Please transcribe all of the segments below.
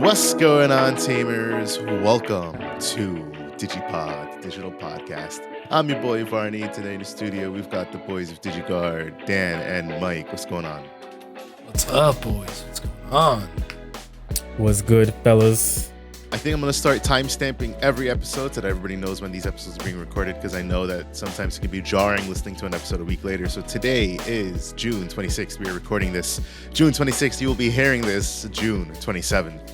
What's going on, Tamers? Welcome to DigiPod, Digital Podcast. I'm your boy Varni. Today in the studio, we've got the boys of DigiGuard, Dan and Mike. What's going on? What's up, boys? What's going on? What's good, fellas? I think I'm going to start timestamping every episode so that everybody knows when these episodes are being recorded, because I know that sometimes it can be jarring listening to an episode a week later. So today is June 26th. We are recording this June 26th. You will be hearing this June 27th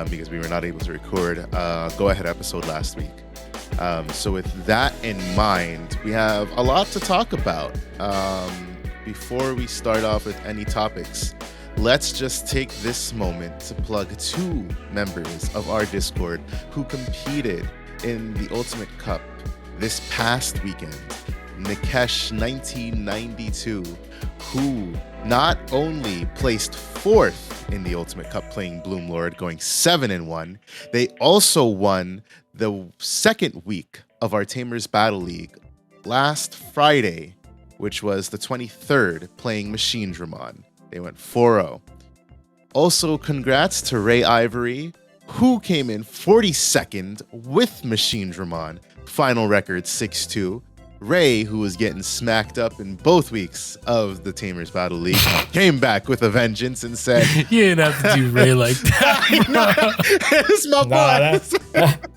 because we were not able to record go-ahead episode last week. So with that in mind, we have a lot to talk about. Before we start off with any topics, let's just take this moment to plug two members of our Discord who competed in the Ultimate Cup this past weekend. Nikesh 1992, who not only placed fourth in the Ultimate Cup playing Bloom Lord, going 7-1, they also won the second week of our Tamers Battle League last Friday, which was the 23rd, playing Machine Dramon. They went 4-0. Also, congrats to Ray Ivory, who came in 42nd with Machine Dramon. Final record 6-2. Ray, who was getting smacked up in both weeks of the Tamers Battle League, came back with a vengeance and said, You didn't have to do Ray like that. It's my boy.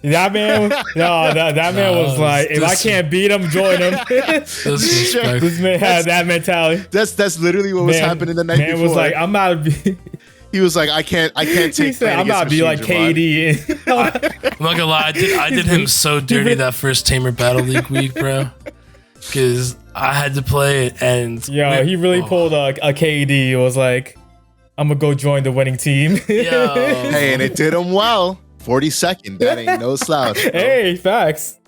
That man was like, if I can't beat him, join him. This man had that mentality. That's literally what was happening the night before. Man was like, I'm about to be. He was like, I can't take. He said, I'm about to be like KD. I'm not gonna lie, I did him so dirty that first Tamer Battle League week, bro. Because I had to play it, and he really pulled a KD. It was like, I'm gonna go join the winning team. Hey, and it did him well. 42nd, that ain't no slouch, bro. Hey, facts.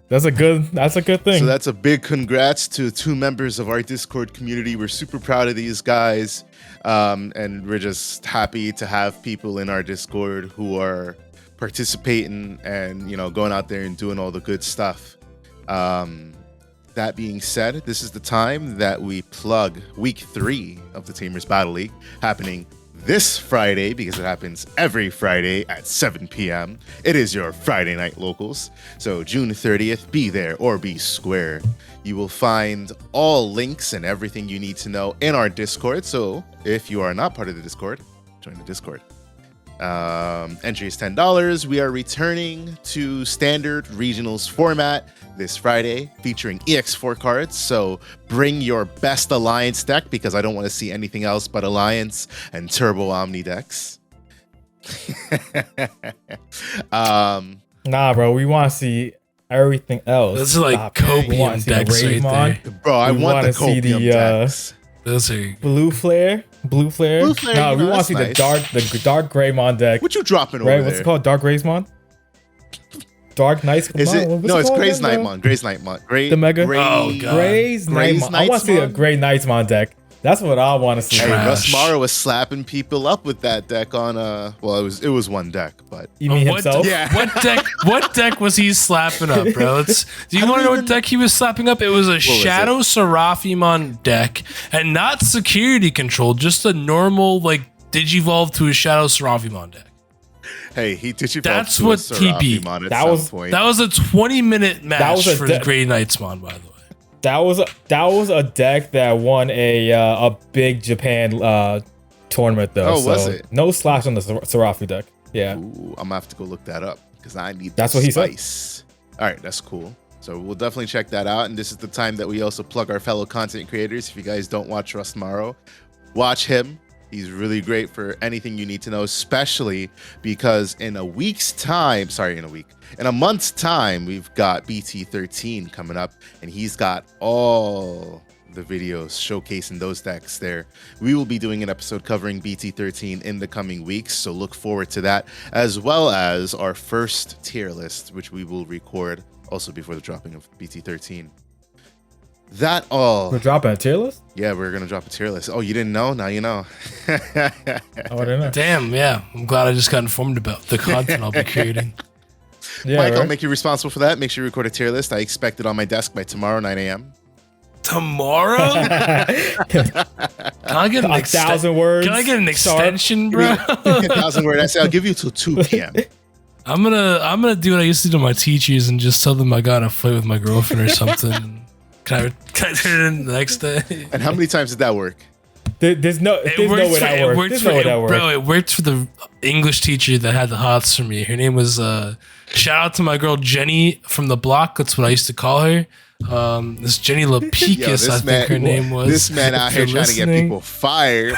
That's a good thing. So that's a big congrats to two members of our Discord community. We're super proud of these guys. And we're just happy to have people in our Discord who are participating and, going out there and doing all the good stuff. That being said, this is the time that we plug week 3 of the Tamers Battle League, happening this Friday, because it happens every Friday at 7 p.m. It is your Friday night locals. So June 30th, be there or be square. You will find all links and everything you need to know in our Discord. So if you are not part of the Discord, join the Discord. Entry is $10. We are returning to standard regionals format this Friday, featuring EX4 cards. So bring your best Alliance deck, because I don't want to see anything else but Alliance and Turbo Omni decks. Nah, bro, we want to see everything else. This is like copium decks right there. Bro, I want the copium decks. Those are Blue Flare. No, we want to see the dark Greymon deck. What you dropping over there? Right, what's it called? Dark Greymon? Dark Knights? Is it? No, it's Grey's Nightmon. Grey's Nightmon. The Mega? Oh, God. Grey's Nightmon. I want to see a Grey Nightmon deck. That's what I want to see. Hey, Russ Mara was slapping people up with that deck on it was one deck, but you mean himself? Yeah. What deck was he slapping up, bro? Do you want to know what deck he was slapping up? It was a Shadow Seraphimon deck, and not security control, just a normal Digivolve to a Shadow Seraphimon deck. Hey, he Digivolved That's to what a Seraphimon TP. at That some was point. that was a 20-minute match for the Grey Knightsmon, by the way. That was a deck that won a big Japan tournament though. Oh, was it? No slash on the Serafi deck. Yeah. Ooh, I'm gonna have to go look that up because I need That's what he said. All right, that's cool. So we'll definitely check that out. And this is the time that we also plug our fellow content creators. If you guys don't watch Russ Morrow, watch him. He's really great for anything you need to know, especially because in a month's time, we've got BT13 coming up, and he's got all the videos showcasing those decks there. We will be doing an episode covering BT13 in the coming weeks, so look forward to that, as well as our first tier list, which we will record also before the dropping of BT13. That all. We're dropping a tier list? Yeah, we're going to drop a tier list. Oh, you didn't know? Now you know. Oh, I didn't know. Damn, yeah. I'm glad I just got informed about the content I'll be creating. Yeah, Mike, right? I'll make you responsible for that. Make sure you record a tier list. I expect it on my desk by tomorrow, 9 a.m. Tomorrow? Can I get 1,000 words? Can I get an extension, bro? 1,000 words. I say I'll give you till 2 p.m. I'm gonna do what I used to do to my teachers and just tell them I got in a fight with my girlfriend or something. Can I turn it in the next day? And how many times did that work? There's no way that works. Bro, it worked for the English teacher that had the hots for me. Her name was shout out to my girl Jenny from the block. That's what I used to call her. This Jenny Lapicus, I think her name was. This man out here trying to get people fired.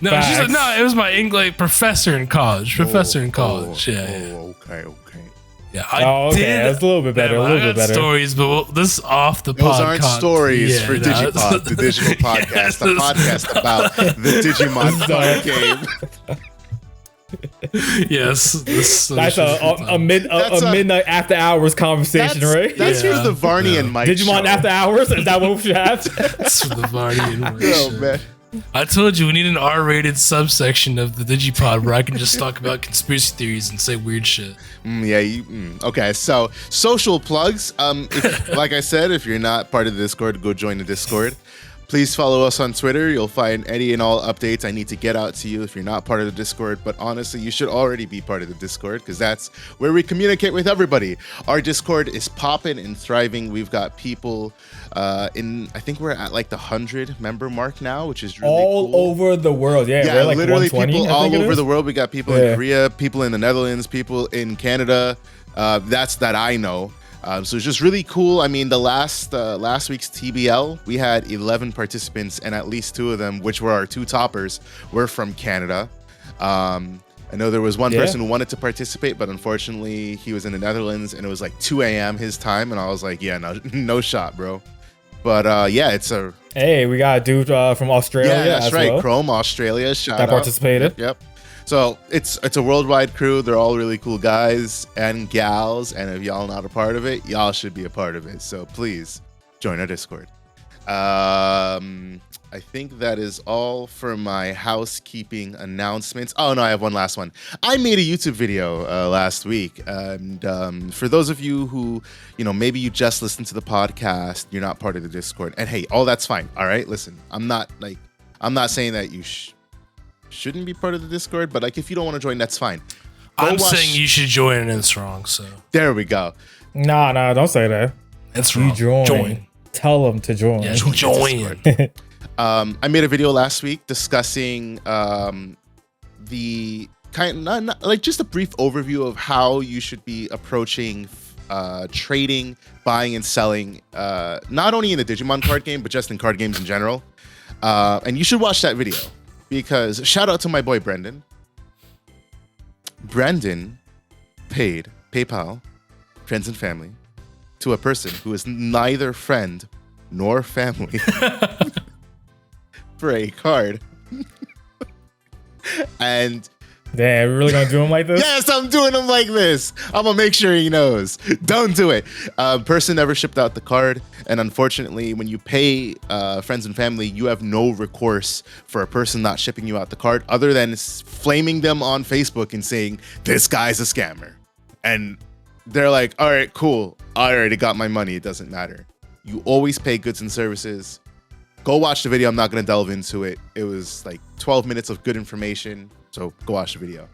No, she's like, no, it was my English professor in college. Yeah. Okay. Yeah, okay. That's a little bit better. I got stories, but this is off the podcast. Those aren't stories for DigiPod, the digital podcast, the podcast about the Digimon Card Game. Yes, that's a midnight after hours conversation, right? That's for the Varni and Mike Digimon show. After Hours. Is that what we should have? That's for the Varni and Mike show. Man. I told you we need an R-rated subsection of the DigiPod where I can just talk about conspiracy theories and say weird shit. Okay, so social plugs. Like I said, if you're not part of the Discord, go join the Discord. Please follow us on Twitter. You'll find any and all updates I need to get out to you if you're not part of the Discord. But honestly, you should already be part of the Discord because that's where we communicate with everybody. Our Discord is popping and thriving. We've got people I think we're at like the 100 member mark now, which is really all cool. Over the world. Yeah, we're like literally people all over the world. We got people in Korea, people in the Netherlands, people in Canada. That's that I know. So it's just really cool. I mean, the last week's TBL, we had 11 participants, and at least 2 of them, which were our 2 toppers, were from Canada. I know there was one person who wanted to participate, but unfortunately, he was in the Netherlands, and it was like 2 a.m. his time, and I was like, yeah, no shot, bro. But it's a... Hey, we got a dude from Australia. Yeah, that's right. Well. Chrome, Australia. Shout that out. Participated. Yep. So it's a worldwide crew. They're all really cool guys and gals. And if y'all not a part of it, y'all should be a part of it. So please join our Discord. I think that is all for my housekeeping announcements. Oh no, I have one last one. I made a YouTube video last week, and for those of you who, maybe you just listened to the podcast, you're not part of the Discord, and hey, all that's fine. All right, listen, I'm not saying that you shouldn't be part of the Discord, but like if you don't want to join, that's fine. I'm saying you should join, and it's wrong. So there we go. Nah, don't say that. It's wrong. You join. Tell them to join. Yeah, join. I made a video last week discussing the not just a brief overview of how you should be approaching trading, buying, and selling, not only in the Digimon card game, but just in card games in general. And you should watch that video because shout out to my boy Brendan. Brendan paid PayPal, friends and family, to a person who is neither friend nor family for a card. And damn, we're really gonna do him like this? Yes, I'm doing him like this. I'm gonna make sure he knows. Don't do it. Person never shipped out the card, and unfortunately, when you pay friends and family, you have no recourse for a person not shipping you out the card, other than flaming them on Facebook and saying this guy's a scammer. And they're like, all right, cool. I already got my money. It doesn't matter. You always pay goods and services. Go watch the video. I'm not going to delve into it. It was like 12 minutes of good information. So go watch the video.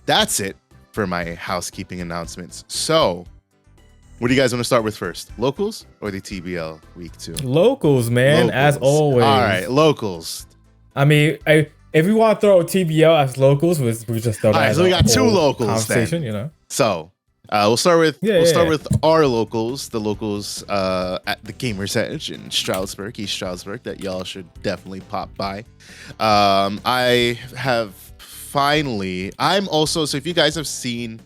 That's it for my housekeeping announcements. So what do you guys want to start with first? Locals or the TBL week 2? Locals, man, as always. All right, locals. I mean, if we want to throw TBL as locals, we just throw that. All right, so we got 2 locals conversation, then. So we'll start with with our locals, the locals at the Gamers Edge in Stroudsburg, East Stroudsburg, that y'all should definitely pop by. I have finally. So if you guys have seen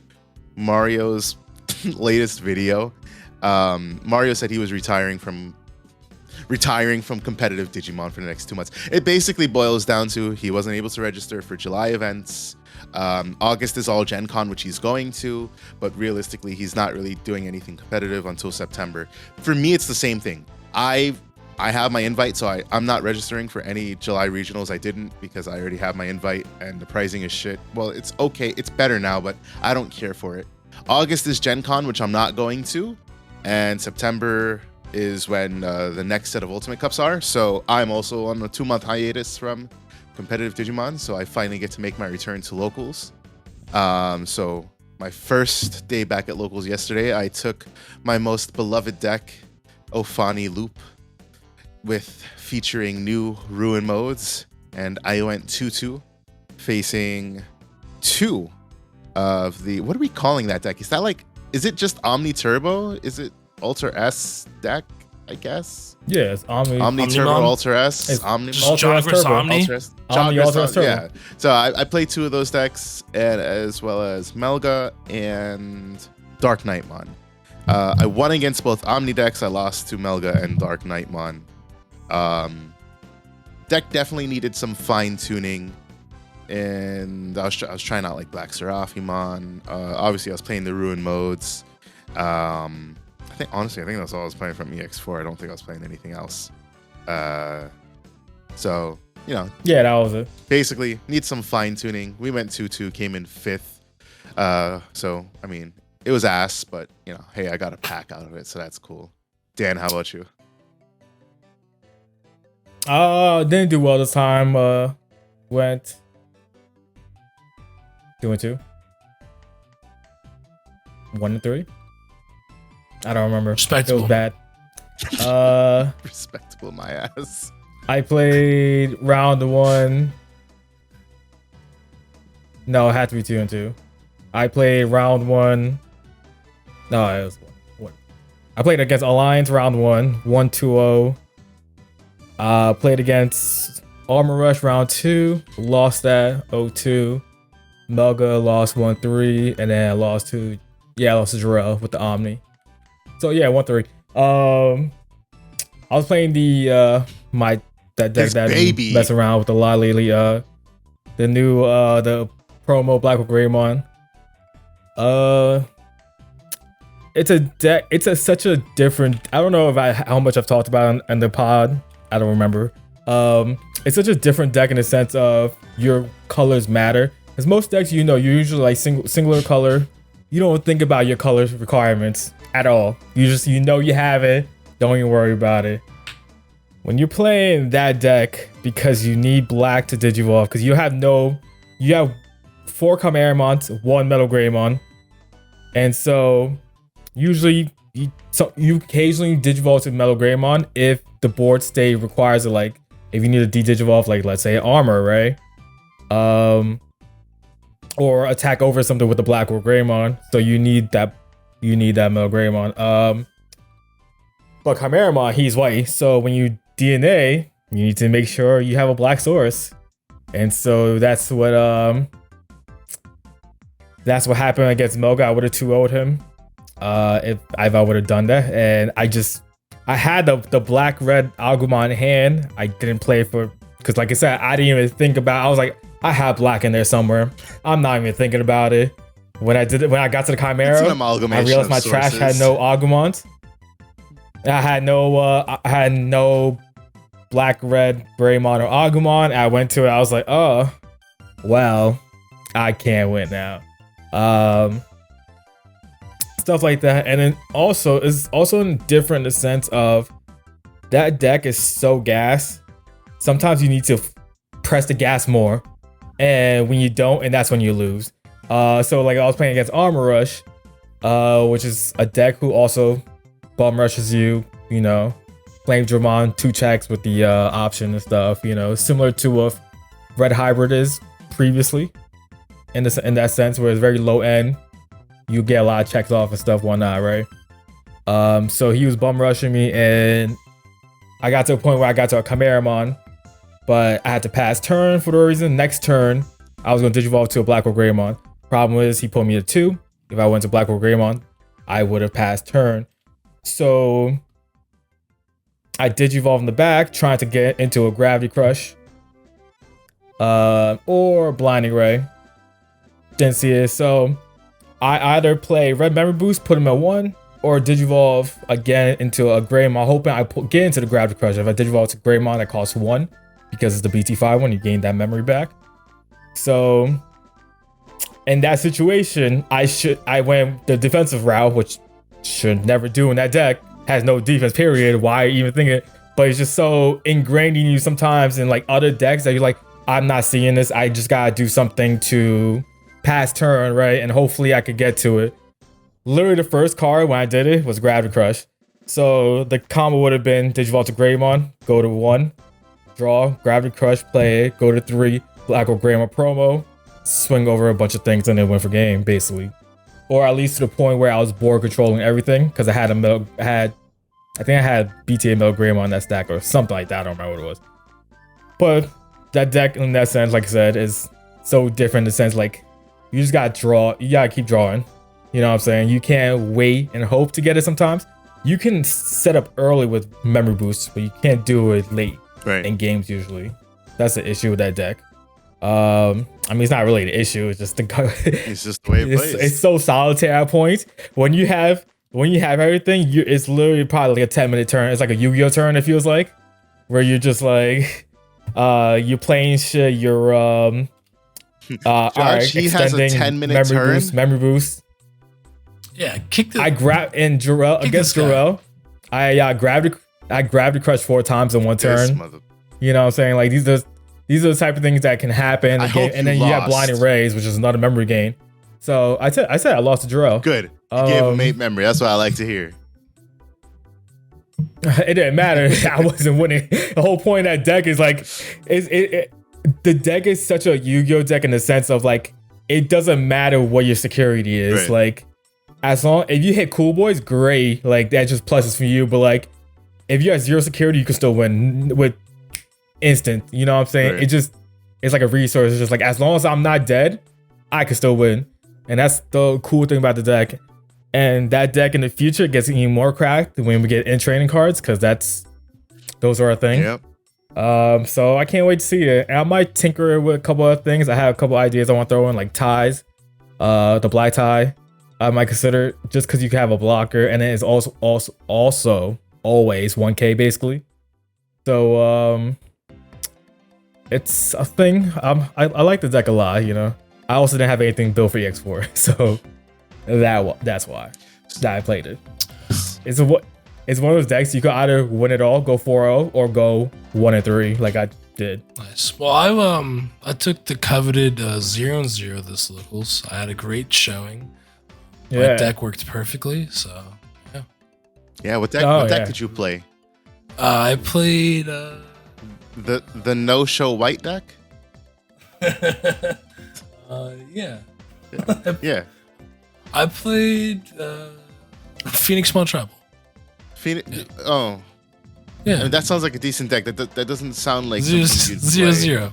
Mario's latest video, Mario said he was retiring from competitive Digimon for the next 2 months. It basically boils down to he wasn't able to register for July events. August is all Gen Con, which he's going to, but realistically, he's not really doing anything competitive until September. For me, it's the same thing. I have my invite, so I'm not registering for any July regionals. I didn't because I already have my invite, and the pricing is shit. Well, it's okay. It's better now, but I don't care for it. August is Gen Con, which I'm not going to, and September, is when the next set of Ultimate Cups are. So I'm also on a 2-month hiatus from competitive Digimon, so I finally get to make my return to locals. So my first day back at locals yesterday, I took my most beloved deck, Ophani Loop, featuring new ruin modes, and I went 2-2, facing 2 of the, what are we calling that deck? Is it just Omni Turbo? Is it Ultra S deck, I guess? Yeah, it's Omni Turbo Ultra S. It's Omni Ultra S Turbo. Omni? Ultra S Turbo. Yeah. So I played 2 of those decks, and as well as Melga and Dark Knightmon. I won against both Omni decks. I lost to Melga and Dark Knightmon. Deck definitely needed some fine tuning, and I was trying out like Black Seraphimon. Obviously, I was playing the Ruin modes. I think that's all I was playing from EX4. I don't think I was playing anything else. So yeah, that was it. Basically, need some fine tuning. We went 2-2, came in 5th. So I mean, it was ass, but hey, I got a pack out of it, so that's cool. Dan, how about you? Didn't do well this time. Went 2-2. 1-3. I don't remember. Respectable. It was bad. Respectable, my ass. I played round 1. No, it had to be 2-2. I played round 1. No, it was 1. I played against Alliance round 1, 1-2-0. Played against Armor Rush round 2, lost that 0-2. Melga lost 1-3, and then I lost to Jarrell with the Omni. So yeah, 1-3. I was playing the that deck that mess around with a lot lately. The new the promo Black Greymon. It's a deck. It's such a different. I don't know how much I've talked about it in the pod. I don't remember. It's such a different deck in the sense of your colors matter. Because most decks, you usually like singular color. You don't think about your color requirements at all. You you have it. Don't even worry about it. When you're playing that deck, because you need black to digivolve, because you have 4 Chimeramons, 1 Metal Greymon, and so usually you occasionally digivolve to Metal Greymon if the board state requires it, like if you need to de-digivolve, like let's say armor, right? Or attack over something with the Black or Greymon. So you need that Metal Greymon. But Chimeramon, he's white, so when you DNA, you need to make sure you have a black source. And so that's what happened against Melga. I would have 2-0'd him if I would have done that. And I had the black red Agumon in hand. I didn't play because like I said, I didn't even think about. I was like, I have black in there somewhere. I'm not even thinking about it. When I got to the Chimera, I realized my trash had no Agumons. I had no black, red, Greymon, or Agumon. I went to it. I was like, oh, well, I can't win now. Stuff like that. And then it's also different in the sense of that deck is so gas. Sometimes you need to press the gas more. And when you don't, and that's when you lose. So like I was playing against Armor Rush, which is a deck who also bum rushes you, Flame Dramon, 2 checks with the option and stuff, similar to what Red Hybrid is previously in that sense, where it's very low end. You get a lot of checks off and stuff, whatnot, right? So he was bum rushing me, and I got to a point where I got to a Chimeramon, but I had to pass turn for the reason. Next turn, I was going to digivolve to a Black or Greymon. Problem is, he put me to 2. If I went to Black or Greymon, I would have passed turn. So I digivolve in the back, trying to get into a Gravity Crush or Blinding Ray. Didn't see it, so I either play Red Memory Boost, put him at 1, or digivolve again into a Greymon, hoping I get into the Gravity Crush. If I digivolve to Greymon, that costs 1 because it's the BT5 one. You gain that memory back. So in that situation, I went the defensive route, which should never do in that deck. has no defense, period. Why even think it? But it's just so ingrained in you sometimes in like other decks that you're like, I'm not seeing this. I just gotta do something to pass turn, right? And hopefully I could get to it. Literally the first card when I did it was Gravity Crush. So the combo would have been Digivolve to Greymon, go to 1, draw, Gravity Crush, play it, go to 3, Black or Greymon promo, swing over a bunch of things and then win for game, basically. Or at least to the point where I was bored controlling everything because I had I think I had BTA Metal Greymon on that stack or something like that. I don't remember what it was. But that deck in that sense, like I said, is so different in the sense like you just gotta draw, you gotta keep drawing. You know what I'm saying? You can't wait and hope to get it sometimes. You can set up early with memory boosts, but you can't do it late in games usually. That's the issue with that deck. I mean, it's not really an issue. It's just it's just the way it plays. It's so solitary at points. When you have everything, it's literally probably like a 10-minute turn. It's like a Yu-Gi-Oh turn. It feels like where you're just like, you're playing shit. You're Josh, he has a 10-minute turn. Memory boost. Yeah, kick the. I grabbed in Jarrell against Jarrell. I grabbed the crush 4 times in one turn. You know what I'm saying? Like these are the type of things that can happen. And then you have Blinding Rays, which is another memory gain. So I said I lost to Jarrell. Good. You gave him 8 memory. That's what I like to hear. It didn't matter. I wasn't winning. The whole point of that deck is like, the deck is such a Yu-Gi-Oh deck in the sense of like, it doesn't matter what your security is. Right. Like, as long if you hit Cool Boys, great. Like that just pluses for you. But like, if you have 0 security, you can still win with instant. You know what I'm saying? Right. It's like a resource. It's just like as long as I'm not dead, I can still win. And that's the cool thing about the deck. And that deck in the future gets even more cracked when we get in training cards, because those are a thing. Yep. So I can't wait to see it. And I might tinker with a couple of things. I have a couple ideas I want to throw in, like ties. The black tie I might consider, just because you can have a blocker, and it is also always 1K basically. So it's a thing. I like the deck a lot. You know, I also didn't have anything built for EX4, so that's why I played it. It's one of those decks you could either win it all, go 4-0, or go 1-3, like I did. Nice. Well, I took the coveted 0-0 this locals. I had a great showing. My deck worked perfectly, so yeah. Yeah, what deck did you play? I played the no-show white deck? Yeah. Yeah. I played Phoenix Small Trouble. Phoenix. Oh. Yeah. I mean, that sounds like a decent deck. That doesn't sound like 0-0.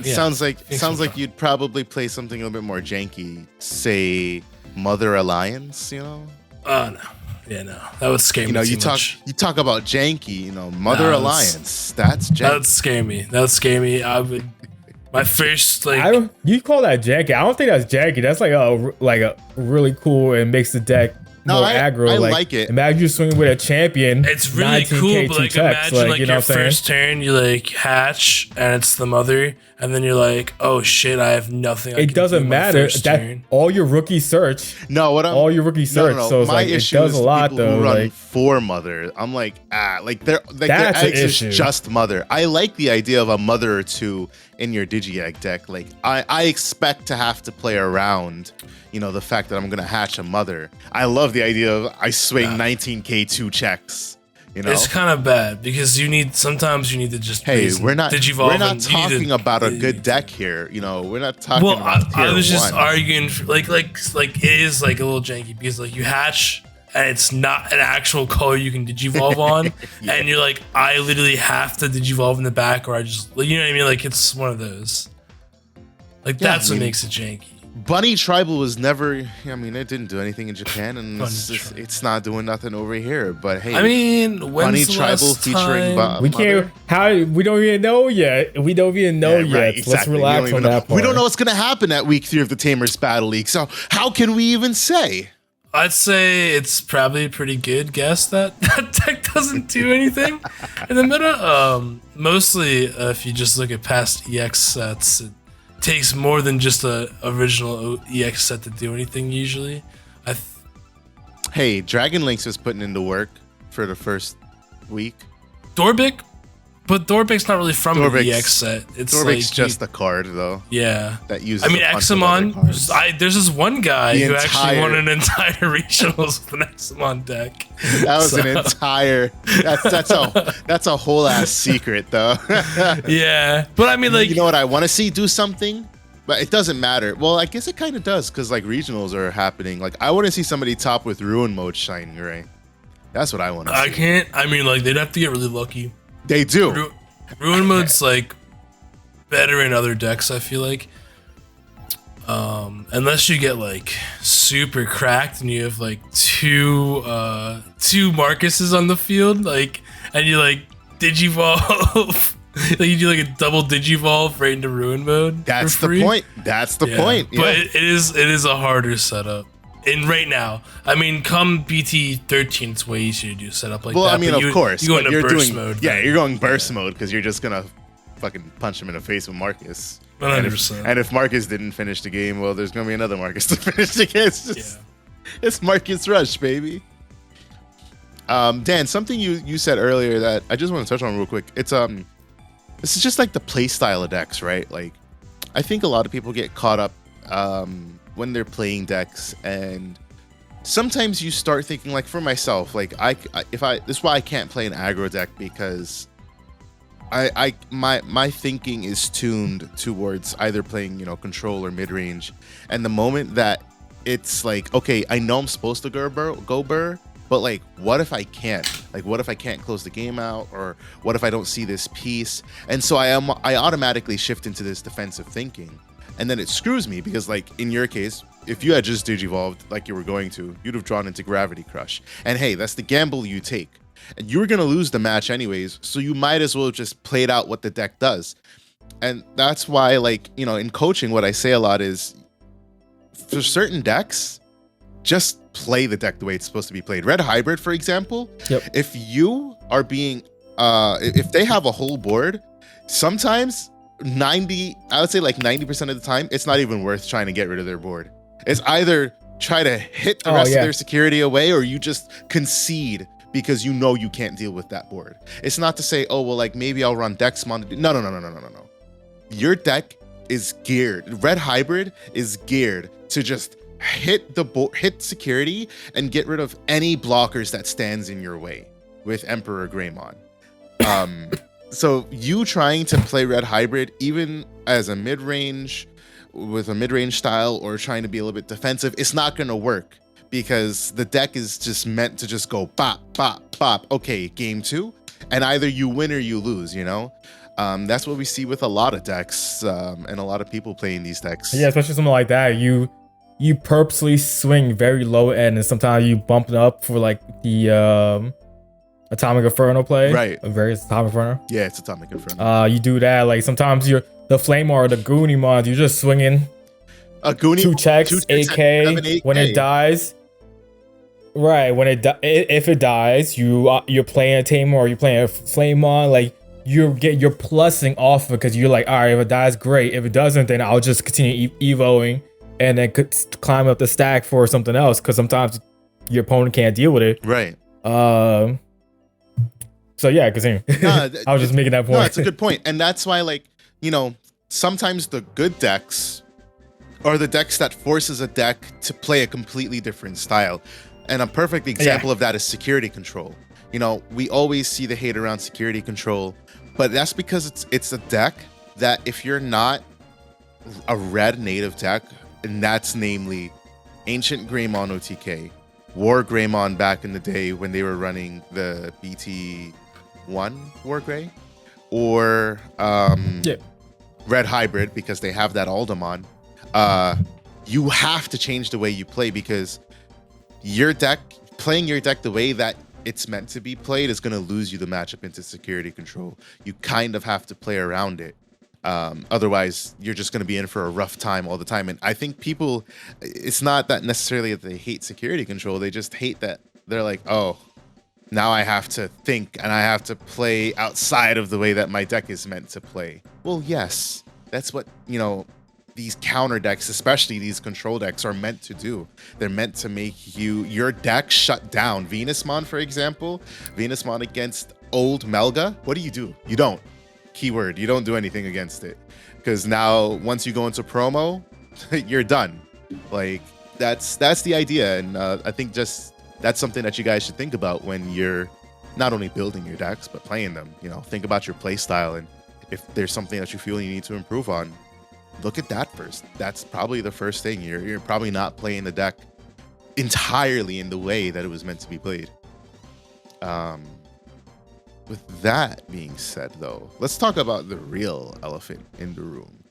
Sounds like you'd probably play something a little bit more janky. Say Mother Alliance, you know? Oh no. Yeah, no. That would scare me. You talk about janky, Mother Alliance. That's janky. That would scare me. I would my first you call that janky. I don't think that's janky. That's like a really cool and makes the deck more aggro. I like it. Imagine you swinging with a champion. It's really cool, but like imagine your first turn, you like hatch and it's the mother, and then you're like, oh shit, I have nothing. It doesn't matter. That all your rookie search. So it's like it does a lot though. Who run for mother. I'm like, their eggs is just mother. I like the idea of a mother or two in your DigiGuard deck. Like I expect to have to play around, the fact that I'm gonna hatch a mother. I love the idea of I swing 19k 2 checks. It's kind of bad because sometimes you need to just we're not talking about a good deck here. We're not talking about tier I was just 1. arguing for, like it is like a little janky because like you hatch and it's not an actual color you can digivolve on, and you're like, I literally have to digivolve in the back, or I just, you know what I mean? Like it's one of those. Like that's what makes it janky. Bunny Tribal was never. It didn't do anything in Japan, and it's not doing nothing over here. But hey, Bunny Tribal featuring we can't. We don't even know yet. We don't even know yet. Right, exactly. Let's relax on that part. We don't know what's gonna happen at week 3 of the Tamer's Battle League. So how can we even say? I'd say it's probably a pretty good guess that that deck doesn't do anything in the meta. Mostly, if you just look at past EX sets, it takes more than just a original EX set to do anything usually. Hey, Dragon Links is putting into work for the first week. Dorbic, but Dorbic's not really from the EX set. It's Dorbic's like just a card, though. Yeah. That uses. I mean, Examon. There's this one guy who actually won an entire regionals with an Examon deck. That was an entire. That's a whole ass secret, though. Yeah, but I mean, like, you know what I want to see do something, but it doesn't matter. Well, I guess it kind of does because like regionals are happening. Like I want to see somebody top with Ruin mode shining, right? That's what I want to see. I can't. I mean, like they'd have to get really lucky. They do. Ruin mode's like better in other decks, I feel like. Unless you get like super cracked and you have like two Marcuses on the field, like, and you like digivolve, like you do like a double digivolve right into Ruin mode. That's the point. That's the point. Yeah. But it is a harder setup. And right now, I mean, come BT 13, it's way easier to do setup like that. Well, I mean, of course. You go into burst mode. Yeah, you're going burst mode because you're just going to fucking punch him in the face with Marcus. 100%. And if Marcus didn't finish the game, well, there's going to be another Marcus to finish the game. It's Marcus Rush, baby. Dan, something you said earlier that I just want to touch on real quick. It's this is just like the play style of decks, right? Like, I think a lot of people get caught up when they're playing decks, and sometimes you start thinking, like for myself, like this is why I can't play an aggro deck, because my thinking is tuned towards either playing, you know, control or mid range, and the moment that it's like, okay, I know I'm supposed to go burr, but like, what if I can't? Like, what if I can't close the game out, or what if I don't see this piece? And so I automatically shift into this defensive thinking. And then it screws me because, like, in your case, if you had just digivolved like you were going to, you'd have drawn into Gravity Crush. And hey, that's the gamble you take. And you were going to lose the match anyways, so you might as well have just played out what the deck does. And that's why, like, you know, in coaching, what I say a lot is, for certain decks, just play the deck the way it's supposed to be played. Red Hybrid, for example, if you are being, if they have a whole board, sometimes... I would say like 90% of the time, it's not even worth trying to get rid of their board. It's either try to hit the rest of their security away, or you just concede because you know you can't deal with that board. It's not to say, oh, well, like maybe I'll run Dexmon. No. Your deck is geared. Red Hybrid is geared to just hit hit security and get rid of any blockers that stands in your way with Emperor Greymon. So you trying to play Red Hybrid, even as a mid-range, with a mid-range style, or trying to be a little bit defensive, it's not going to work, because the deck is just meant to just go bop, bop, bop. Okay, game 2, and either you win or you lose, you know? That's what we see with a lot of decks, and a lot of people playing these decks. Yeah, especially something like that. You purposely swing very low end, and sometimes you bump it up for like the... Atomic Inferno play, right? Various Atomic Inferno. Yeah, it's Atomic Inferno. You do that. Like sometimes you're the Flame or the Goonie mod. You're just swinging a Goonie, 2 checks, 8K when it dies. Right, when if it dies, you're playing a Tamer or you're playing a Flame on. Like you're plussing off because you're like, all right, if it dies, great. If it doesn't, then I'll just continue evoing and then could climb up the stack for something else, because sometimes your opponent can't deal with it. Right. So yeah, continue. I was just making that point. No, that's a good point. And that's why, like, you know, sometimes the good decks are the decks that forces a deck to play a completely different style. And a perfect example of that is security control. You know, we always see the hate around security control, but that's because it's a deck that if you're not a red native deck, and that's namely Ancient Greymon OTK, War Greymon back in the day when they were running the BT1 War Grey, or Red Hybrid, because they have that Aldemon, you have to change the way you play, because playing your deck the way that it's meant to be played is going to lose you the matchup into security control. You kind of have to play around it. Otherwise, you're just going to be in for a rough time all the time. And I think people, it's not that necessarily that they hate security control. They just hate that they're like, oh, now I have to think and I have to play outside of the way that my deck is meant to play. Well, yes, that's what, you know, these counter decks, especially these control decks, are meant to do. They're meant to make your deck shut down. Venusmon, for example, Venusmon against old Melga. What do? You don't. Keyword, you don't do anything against it. Because now, once you go into promo, you're done. Like, that's the idea. And I think just that's something that you guys should think about when you're not only building your decks, but playing them. You know, think about your play style. And if there's something that you feel you need to improve on, look at that first. That's probably the first thing. You're probably not playing the deck entirely in the way that it was meant to be played. With that being said, though, let's talk about the real elephant in the room.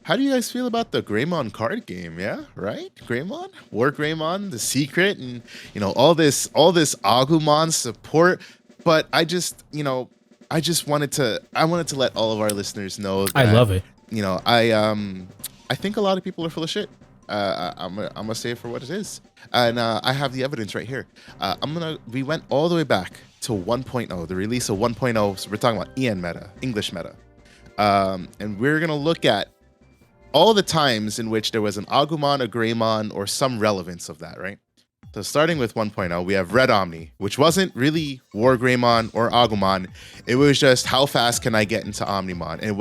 How do you guys feel about the Greymon card game? Yeah, right? Greymon, War Greymon, the secret, and all this Agumon support. But I wanted to let all of our listeners know that, I love it. I think a lot of people are full of shit. I'm gonna say it for what it is, and I have the evidence right here. We went all the way back to 1.0, the release of 1.0. So we're talking about EN meta, English meta, and we're gonna look at all the times in which there was an Agumon, a Greymon, or some relevance of that, right? So starting with 1.0, we have Red Omni, which wasn't really War Greymon or Agumon. It was just how fast can I get into Omnimon? And it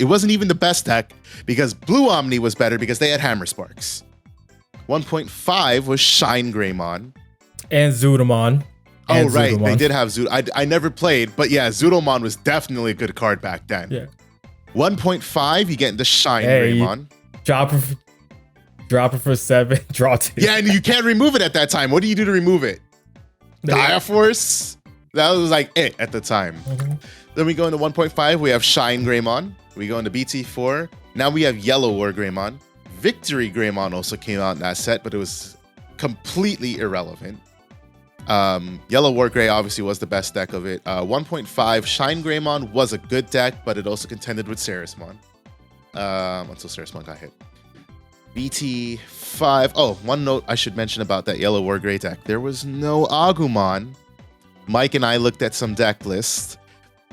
wasn't even the best deck because Blue Omni was better because they had Hammer Sparks. 1.5 was Shine Greymon. And Zudamon. Oh, right. Zudamon. They did have Zudamon. I never played, but yeah, Zudamon was definitely a good card back then. Yeah. 1.5, you get the Shine Greymon. Drop it for 7, draw 2. Yeah, and you can't remove it at that time. What do you do to remove it? Diaforce? That was like it at the time. Mm-hmm. Then we go into 1.5, we have Shine Greymon. We go into BT4. Now we have Yellow War Greymon. Victory Greymon also came out in that set, but it was completely irrelevant. Yellow War Grey obviously was the best deck of it. 1.5, Shine Greymon was a good deck, but it also contended with Sarismon. Until Sarismon got hit. BT5. Oh, one note I should mention about that Yellow War Grey deck. There was no Agumon. Mike and I looked at some deck lists.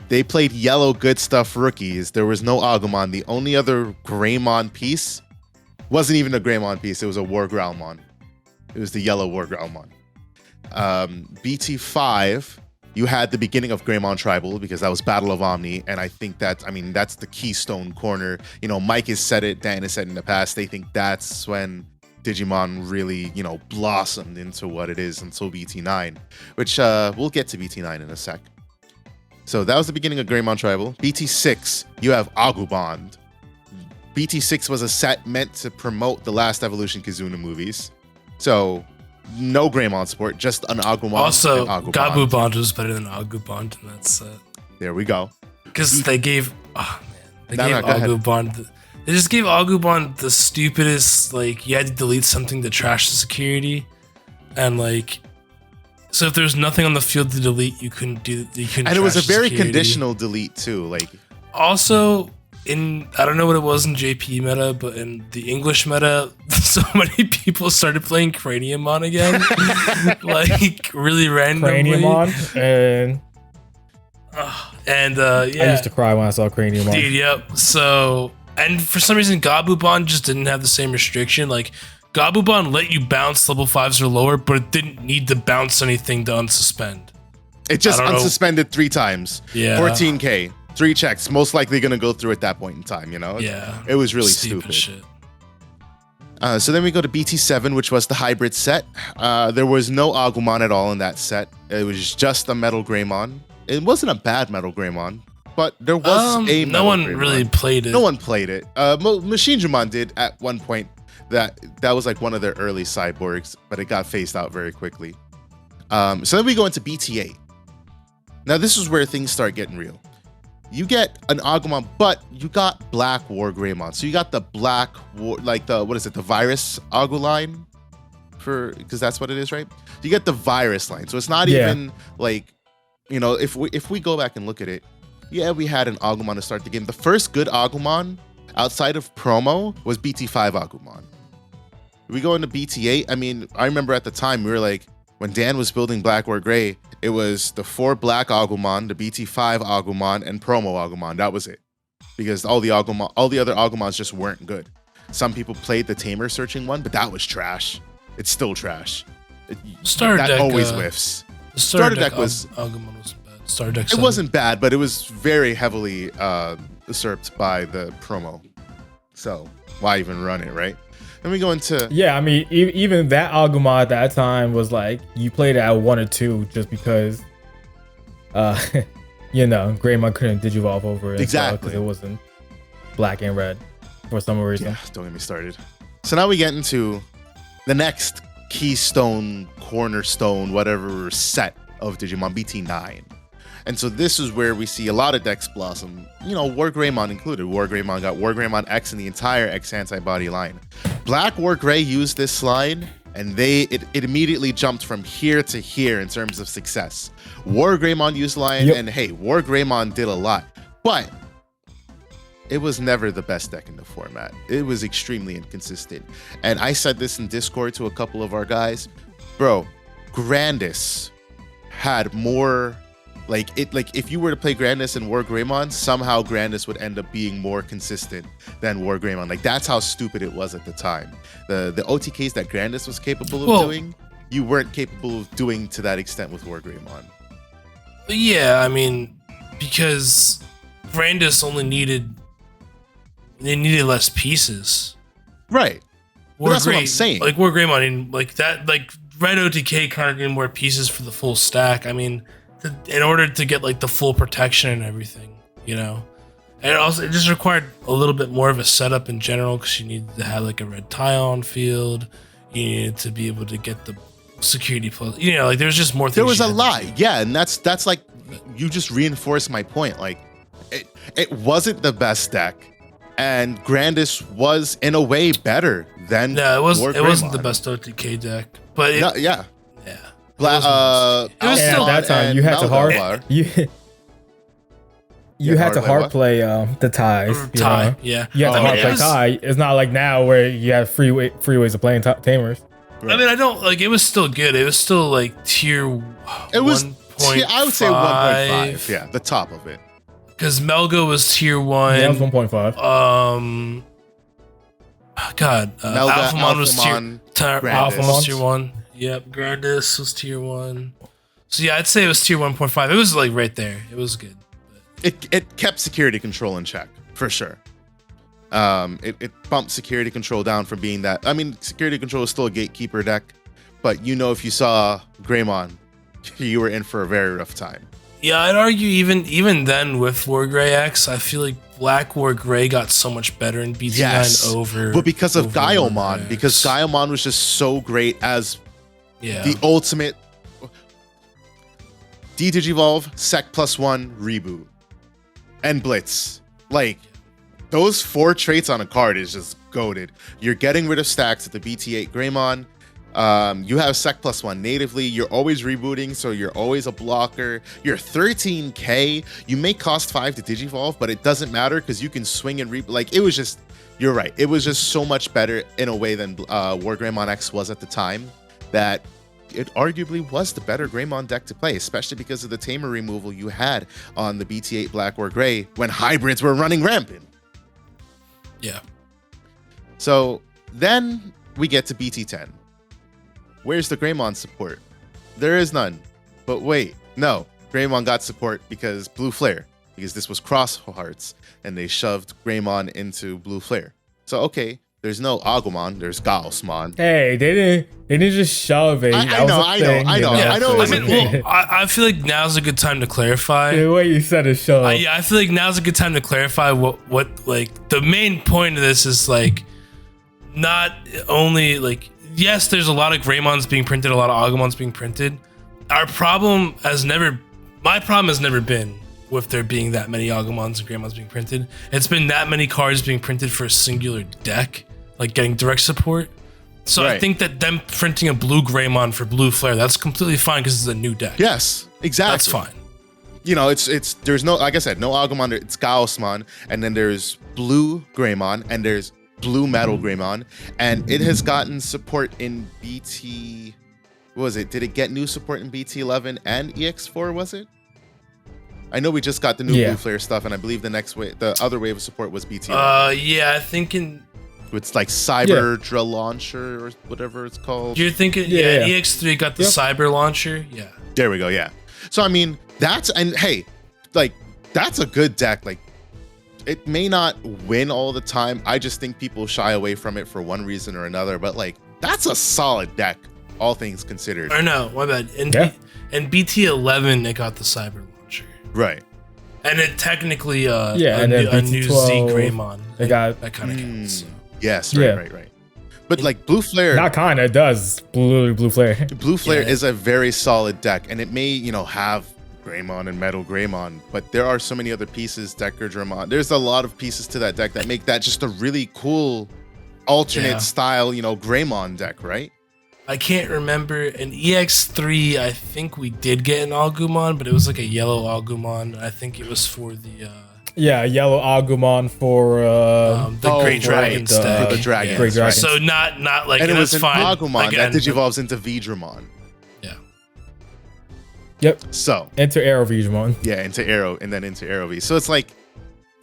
They played Yellow Good Stuff rookies. There was no Agumon. The only other Greymon piece wasn't even a Greymon piece. It was a War Growlmon. It was the Yellow War Growlmon. BT5, you had the beginning of Greymon Tribal because that was Battle of Omni, and I think that's the keystone corner. Mike has said it, Dan has said in the past, they think that's when Digimon really, blossomed into what it is until BT9, which we'll get to BT9 in a sec. So that was the beginning of Greymon Tribal. BT6, you have Agumon. BT6 was a set meant to promote the Last Evolution Kizuna movies. So no Greymon support, just an Agumon. Also, Gabubond was better than Agumon in that set. There we go. Because they gave Agumon. They just gave Agumon the stupidest. Like, you had to delete something to trash the security, and so if there's nothing on the field to delete, you couldn't do. And it was a very conditional delete too. Like, also, I don't know what it was in JP meta, but in the English meta, so many people started playing Craniumon again, really randomly. Craniumon yeah, I used to cry when I saw Craniumon. Dude, yep. So, and for some reason, Gabubon just didn't have the same restriction. Like, Gabubon let you bounce level 5s or lower, but it didn't need to bounce anything to unsuspend. It just unsuspended 3 times. Yeah. 14k. 3 checks, most likely going to go through at that point in time, Yeah. It was really stupid. Shit. So then we go to BT7, which was the hybrid set. There was no Agumon at all in that set. It was just a Metal Greymon. It wasn't a bad Metal Greymon, but there was a Metal No one Greymon. really played it. No one played it. Machine Jumon did at one point. That was like one of their early cyborgs, but it got phased out very quickly. So then we go into BT8. Now this is where things start getting real. You get an Agumon, but you got Black War Greymon. So you got the Black War, the virus Agu line, because that's what it is, right? You get the virus line. So it's not even if we go back and look at it, yeah, we had an Agumon to start the game. The first good Agumon outside of promo was BT5 Agumon. We go into BT8. I remember at the time we were like, when Dan was building Black War Grey, it was the 4 Black Agumon, the BT5 Agumon, and Promo Agumon. That was it, because all the other Agumons just weren't good. Some people played the Tamer searching one, but that was trash. It's still trash. Starter that deck always whiffs. The starter deck was Agumon was bad. Starter deck. It wasn't bad, but it was very heavily usurped by the promo. So why even run it, right? Then we go into I mean, even that Agumon at that time was like you played it at 1 or 2 just because, Greymon couldn't digivolve over it exactly because it wasn't black and red for some reason. Yeah, don't get me started. So now we get into the next keystone, cornerstone, whatever set of Digimon BT9. And so this is where we see a lot of decks blossom, War Greymon included. War Greymon got War Greymon X and the entire X antibody line. Black War Grey used this line, and it immediately jumped from here to here in terms of success. War Greymon used line, and hey, War Greymon did a lot. But it was never the best deck in the format. It was extremely inconsistent. And I said this in Discord to a couple of our guys. Bro, Grandis had more... if you were to play Grandis and War Greymon, somehow Grandis would end up being more consistent than War Greymon. That's how stupid it was at the time. The OTKs that Grandis was capable of doing, you weren't capable of doing to that extent with War Greymon. Yeah, I mean, because Grandis only needed less pieces. Right. That's what I'm saying. Like War Greymon, Red OTK kind of getting more pieces for the full stack. I mean, in order to get the full protection and everything, and it just required a little bit more of a setup in general because you needed to have a red tile on field. You needed to be able to get the security plus. There's just more things. There was a lot, and that's you just reinforced my point. It wasn't the best deck, and Grandis was in a way better than. No, it wasn't the best OTK deck, but yeah. It was still, at that time you had to hard you had to hard play the ties. You had to hard play tie. It's not like now where you have free ways of playing Tamers. Right. I mean, I don't it was still good. It was still tier. It was. I would say 1.5. Yeah, the top of it. Because Melgo was tier 1. Yeah, it was 1.5. Alphamon was tier 1. Yep, Grandis was tier 1. So yeah, I'd say it was tier 1.5. It was right there. It was good. It kept security control in check for sure. It bumped security control down from being that. I mean, security control is still a gatekeeper deck, but if you saw Greymon, you were in for a very rough time. Yeah, I'd argue even then with War Grey X, I feel like Black War Grey got so much better in BT9 over. But because of Gaiomon, because Gaiomon was just so great as the ultimate D-Digivolve, Sec +1 reboot, and Blitz. Those 4 traits on a card is just goated. You're getting rid of stacks at the BT8 Greymon. You have Sec +1 natively. You're always rebooting, so you're always a blocker. You're 13k. You may cost 5 to Digivolve, but it doesn't matter because you can swing and it was just. You're right. It was just so much better in a way than War Greymon X was at the time that it arguably was the better Greymon deck to play, especially because of the Tamer removal you had on the BT8 Black or Grey when hybrids were running rampant. Yeah. So then we get to BT10. Where's the Greymon support? There is none. But wait, no. Greymon got support because Blue Flare, because this was Cross Hearts, and they shoved Greymon into Blue Flare. So okay, there's no Agumon, there's Gaussmon. Hey, they didn't just shove it. I know. I feel like now's a good time to clarify. The way you said it, shove. I feel like now's a good time to clarify what the main point of this is not only yes, there's a lot of Greymons being printed, a lot of Agumons being printed. My problem has never been with there being that many Agumons and Greymons being printed. It's been that many cards being printed for a singular deck, getting direct support. So right. I think that them printing a blue Greymon for Blue Flare, that's completely fine because it's a new deck. Yes, exactly. That's fine. It's there's no, like I said, no Agumon, it's Gaussmon, and then there's blue Greymon, and there's blue metal Greymon, and it has gotten support in BT. What was it? Did it get new support in BT11 and EX4? Was it? I know we just got the new Blue Flare stuff, and I believe the other wave of support was BT11. Yeah, I think It's like Cyber Drill Launcher or whatever it's called. You're thinking, EX3 got the Cyber Launcher. Yeah. There we go. Yeah. So, I mean, that's a good deck. Like, it may not win all the time. I just think people shy away from it for one reason or another. But, like, that's a solid deck, all things considered. Or no, my bad. In BT11, it got the Cyber Launcher. Right. And it technically, and then a new Z Greymon. They got that kind of counts. So. Yes, right. But like Blue Flare, not kind of, it does. Blue Flare. Blue Flare is a very solid deck, and it may have Greymon and Metal Greymon, but there are so many other pieces, Decker Dramon. There's a lot of pieces to that deck that make that just a really cool alternate style, Greymon deck, right? I can't remember. In EX3, I think we did get an Agumon, but it was like a yellow Agumon. I think it was for the yellow Agumon for the Great Dragon deck. For the Dragon. Great Dragon. So not like, and it was an fine. Agumon Again, that digivolves into Vidramon. Yeah. Yep. So into Arrow Vidramon. Yeah, into Arrow and then into Arrow V. So it's like,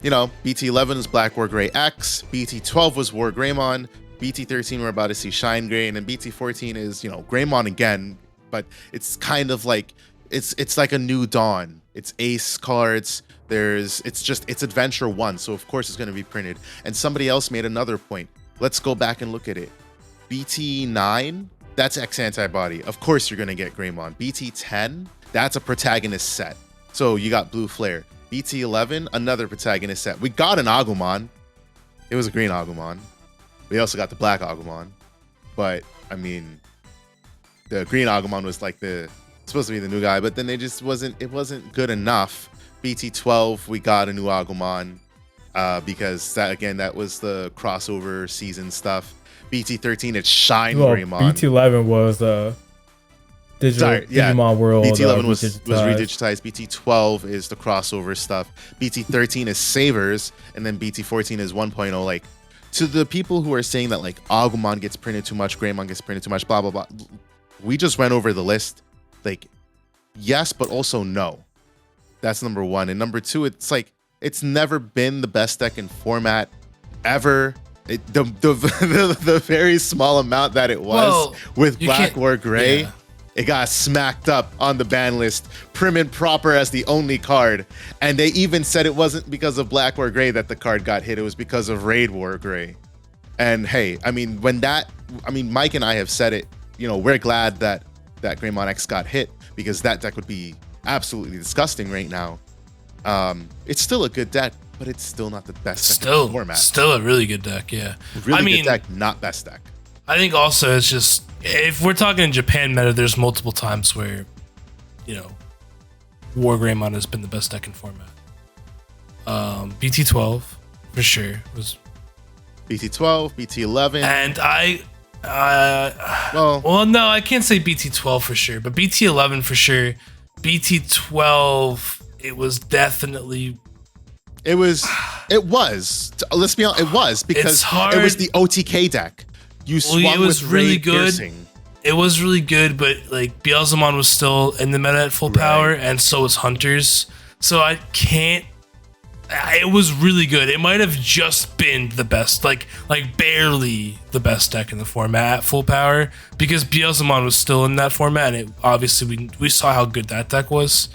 BT11 is Black War Gray X, BT12 was War Greymon, BT13 we're about to see Shine Gray, and then BT14 is, Greymon again, but it's kind of like it's like a new dawn. It's ace cards. It's Adventure 1, so of course it's going to be printed. And somebody else made another point. Let's go back and look at it. BT9, that's X Antibody. Of course you're going to get Greymon. BT10, that's a protagonist set. So you got Blue Flare. BT11, another protagonist set. We got an Agumon. It was a green Agumon. We also got the black Agumon. But, I mean, the green Agumon was like supposed to be the new guy, but then it wasn't good enough. BT12, we got a new Agumon because that was the crossover season stuff. BT13, it's Shine Greymon. BT11 was Digimon World. BT11 was redigitized. BT12 is the crossover stuff. BT13 is Savers, and then BT14 is 1.0. Like, to the people who are saying that like Agumon gets printed too much, Greymon gets printed too much, blah blah blah, we just went over the list. Like, yes, but also no. That's number one. And number two, it's like it's never been the best deck in format ever. The very small amount that it was with Black War Gray, it got smacked up on the ban list, prim and proper as the only card. And they even said it wasn't because of Black War Gray that the card got hit. It was because of Raid War Gray. And hey, I mean, Mike and I have said it, we're glad that Greymon X got hit because that deck would be absolutely disgusting right now. It's still a good deck, but it's still not the best deck in the format. Still a really good deck, yeah. Really good deck, not best deck. I think also it's just, if we're talking in Japan meta, there's multiple times where, War Greymon has been the best deck in format. BT12, for sure, was BT12, BT11. And no, I can't say BT12 for sure, but BT11 for sure. BT12, it was definitely. It was. Let's be honest. It was because it was the OTK deck. You swung with really good. Piercing. It was really good, but like Beelzemon was still in the meta at full power, and so was Hunters. So I can't. It was really good. It might have just been the best, like barely the best deck in the format at full power, because Beelzemon was still in that format, and obviously we saw how good that deck was.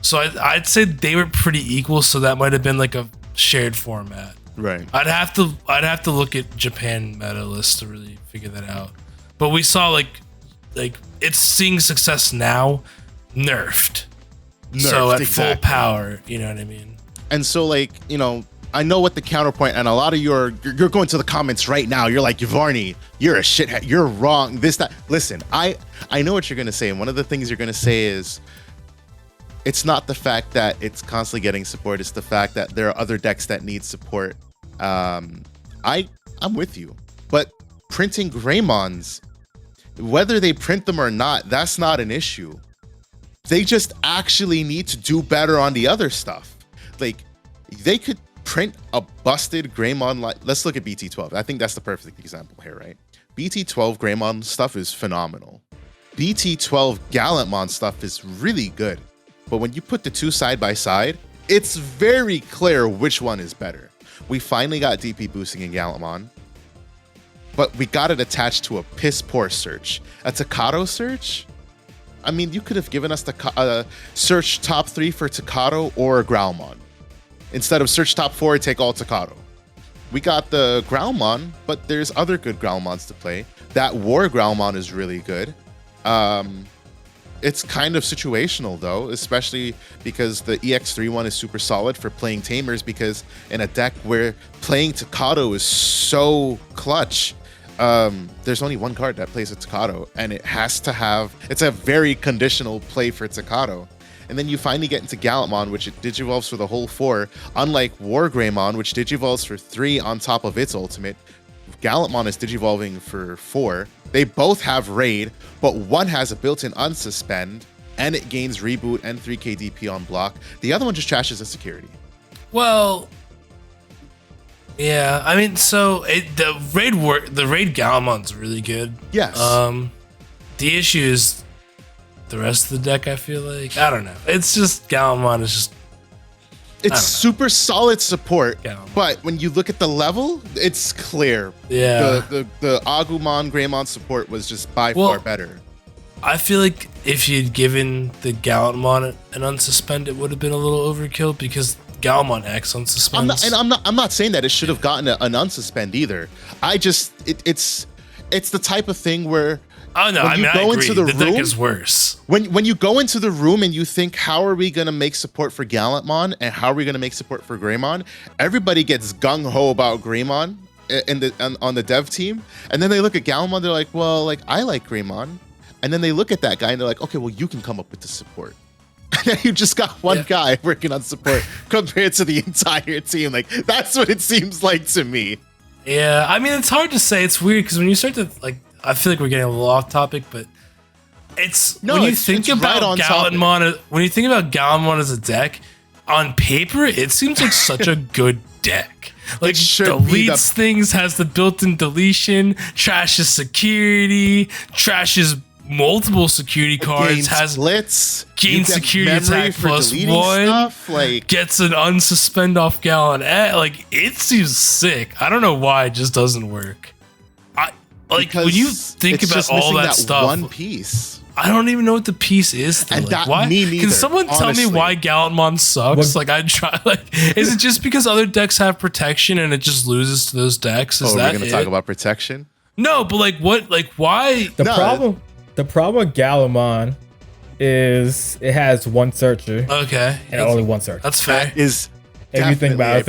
So I'd say they were pretty equal. So that might have been like a shared format. Right. I'd have to look at Japan meta lists to really figure that out. But we saw like it's seeing success now, nerfed. So at full power, you know what I mean? And so I know what the counterpoint, and a lot of you're going to the comments right now. You're like, Varni, you're a shithead. You're wrong. This, that. Listen, I know what you're going to say. And one of the things you're going to say is, it's not the fact that it's constantly getting support. It's the fact that there are other decks that need support. I'm with you. But printing Greymons, whether they print them or not, that's not an issue. They just actually need to do better on the other stuff. Like, they could print a busted Greymon. Let's look at BT12. I think that's the perfect example here, right? BT12 Greymon stuff is phenomenal. BT12 Gallantmon stuff is really good. But when you put the two side by side, it's very clear which one is better. We finally got DP boosting in Gallantmon. but we got it attached to a piss poor search. A Takato search? I mean, you could have given us the search top 3 for Takato or Growlmon. Instead of search top 4, take all Takato. We got the Growlmon, but there's other good Growlmons to play. That War Growlmon is really good. It's kind of situational though, especially because the EX3 one is super solid for playing Tamers, because in a deck where playing Takato is so clutch, there's only one card that plays a Takato, and it's a very conditional play for Takato. And then you finally get into Gallantmon, which it digivolves for the whole 4, unlike War Greymon, which digivolves for 3 on top of its ultimate. Gallantmon is digivolving for 4. They both have raid, but one has a built-in unsuspend, and it gains reboot and 3k DP on block. The other one just trashes the security. Well, yeah, I mean, so the raid Gallantmon's really good. Yes. The issue is the rest of the deck. I feel like, I don't know. It's just Gallantmon is just. It's super solid support, Yeah. but when you look at the level, it's clear. Yeah. The Agumon Greymon support was just by far better. I feel like if you'd given the Gallantmon an unsuspend, it would have been a little overkill, because Gallantmon X unsuspends. I'm not saying that it should have gotten an unsuspend either. It's the type of thing where Oh no, I agree. The deck is worse. When you go into the room and you think, how are we gonna make support for Gallantmon and how are we gonna make support for Greymon? Everybody gets gung ho about Greymon on the dev team, and then they look at Gallantmon. They're like, well, like I like Greymon, and then they look at that guy and they're like, okay, well you can come up with the support. And then you just got one guy working on support compared to the entire team. Like that's what it seems like to me. Yeah, I mean it's hard to say. It's weird because when you start to like. I feel like we're getting a little off topic, but when you think about Gallantmon as a deck, on paper it seems like such a good deck. Like deletes things, has the built-in deletion, trashes security, trashes multiple security cards, has splits, gains security attack +1, gets an unsuspend off Gallant. Like it seems sick. I don't know why it just doesn't work. When you think about all that stuff, one piece. I don't even know what the piece is. And like, why? Me neither, can someone tell me why Gallantmon sucks? Like I try. Like, is it just because other decks have protection and it just loses to those decks? Is that we're gonna talk about protection? No, but like what? Like why? The problem with Gallantmon is it has one searcher. Okay, and only one searcher. That's fair. That is. If you think about it,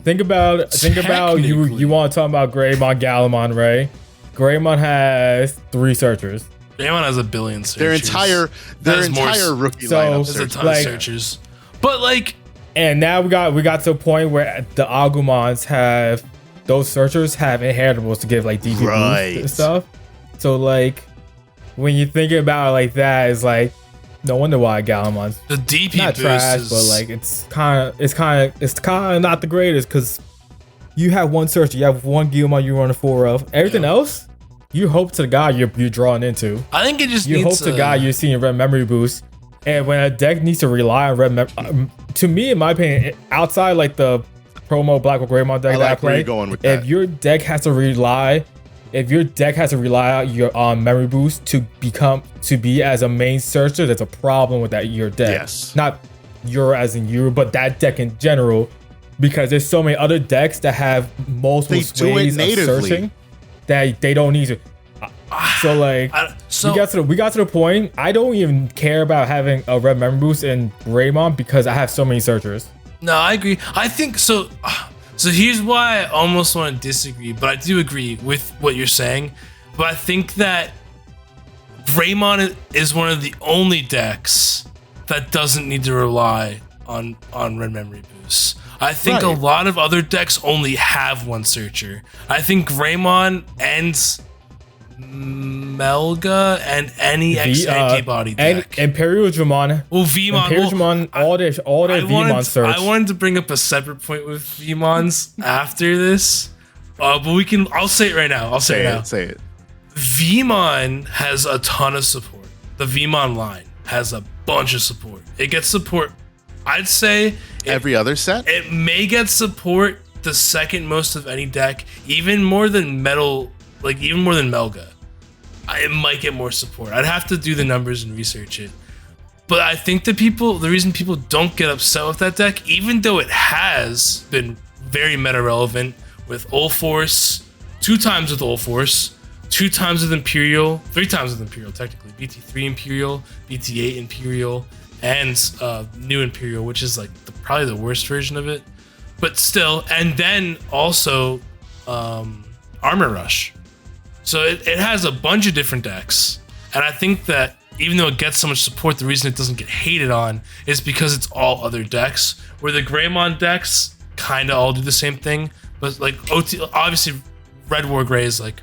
think about you want to talk about Greymon Gallantmon, right? Greymon has 3 searchers. Greymon has a billion searchers. Their entire rookie lineup. There's a ton of searchers. But like, and now we got to a point where the Agumons have those searchers have inheritables to give like DP boost and stuff. So like, when you think about it like that, it's like no wonder why Gallantmon's the DP not boost trash, but like it's kind of not the greatest because you have one searcher, you have one Agumon you run 4 of. Everything else, you hope to the guy you're drawing into. I think it just you hope to the guy you're seeing red memory boost. And when a deck needs to rely on red memory, to me, in my opinion, outside like the promo Black or Greymon deck that I play, if your deck has to rely on memory boost to be as a main searcher, there's a problem with that your deck. Yes. Not your as in you, but that deck in general, because there's so many other decks that have multiple ways of searching that they don't need to. So like, we got to the point. I don't even care about having a red memory boost in Greymon because I have so many searchers. No, I agree. I think so. So here's why I almost want to disagree, but I do agree with what you're saying. But I think that Greymon is one of the only decks that doesn't need to rely on red memory boosts. I think a lot of other decks only have one searcher. I think Greymon ends Melga and any antibody deck. And Imperial Dramon. Well, Vmon. Imperial Dramon, all their Vmon search. I wanted to bring up a separate point with Vmons after this. But I'll say it right now. Say it. Vmon has a ton of support. The Vmon line has a bunch of support. It gets support. I'd say every other set. It may get support the second most of any deck, even more than Metal like even more than Melga, it might get more support. I'd have to do the numbers and research it. But I think the reason people don't get upset with that deck, even though it has been very meta relevant with Ult Force, 2 times with Ult Force, 2 times with Imperial, 3 times with Imperial technically, BT3 Imperial, BT8 Imperial, and new Imperial, which is like probably the worst version of it. But still, and then also Armor Rush. So it has a bunch of different decks. And I think that even though it gets so much support, the reason it doesn't get hated on is because it's all other decks, where the Greymon decks kind of all do the same thing. But like obviously Red War Grey is like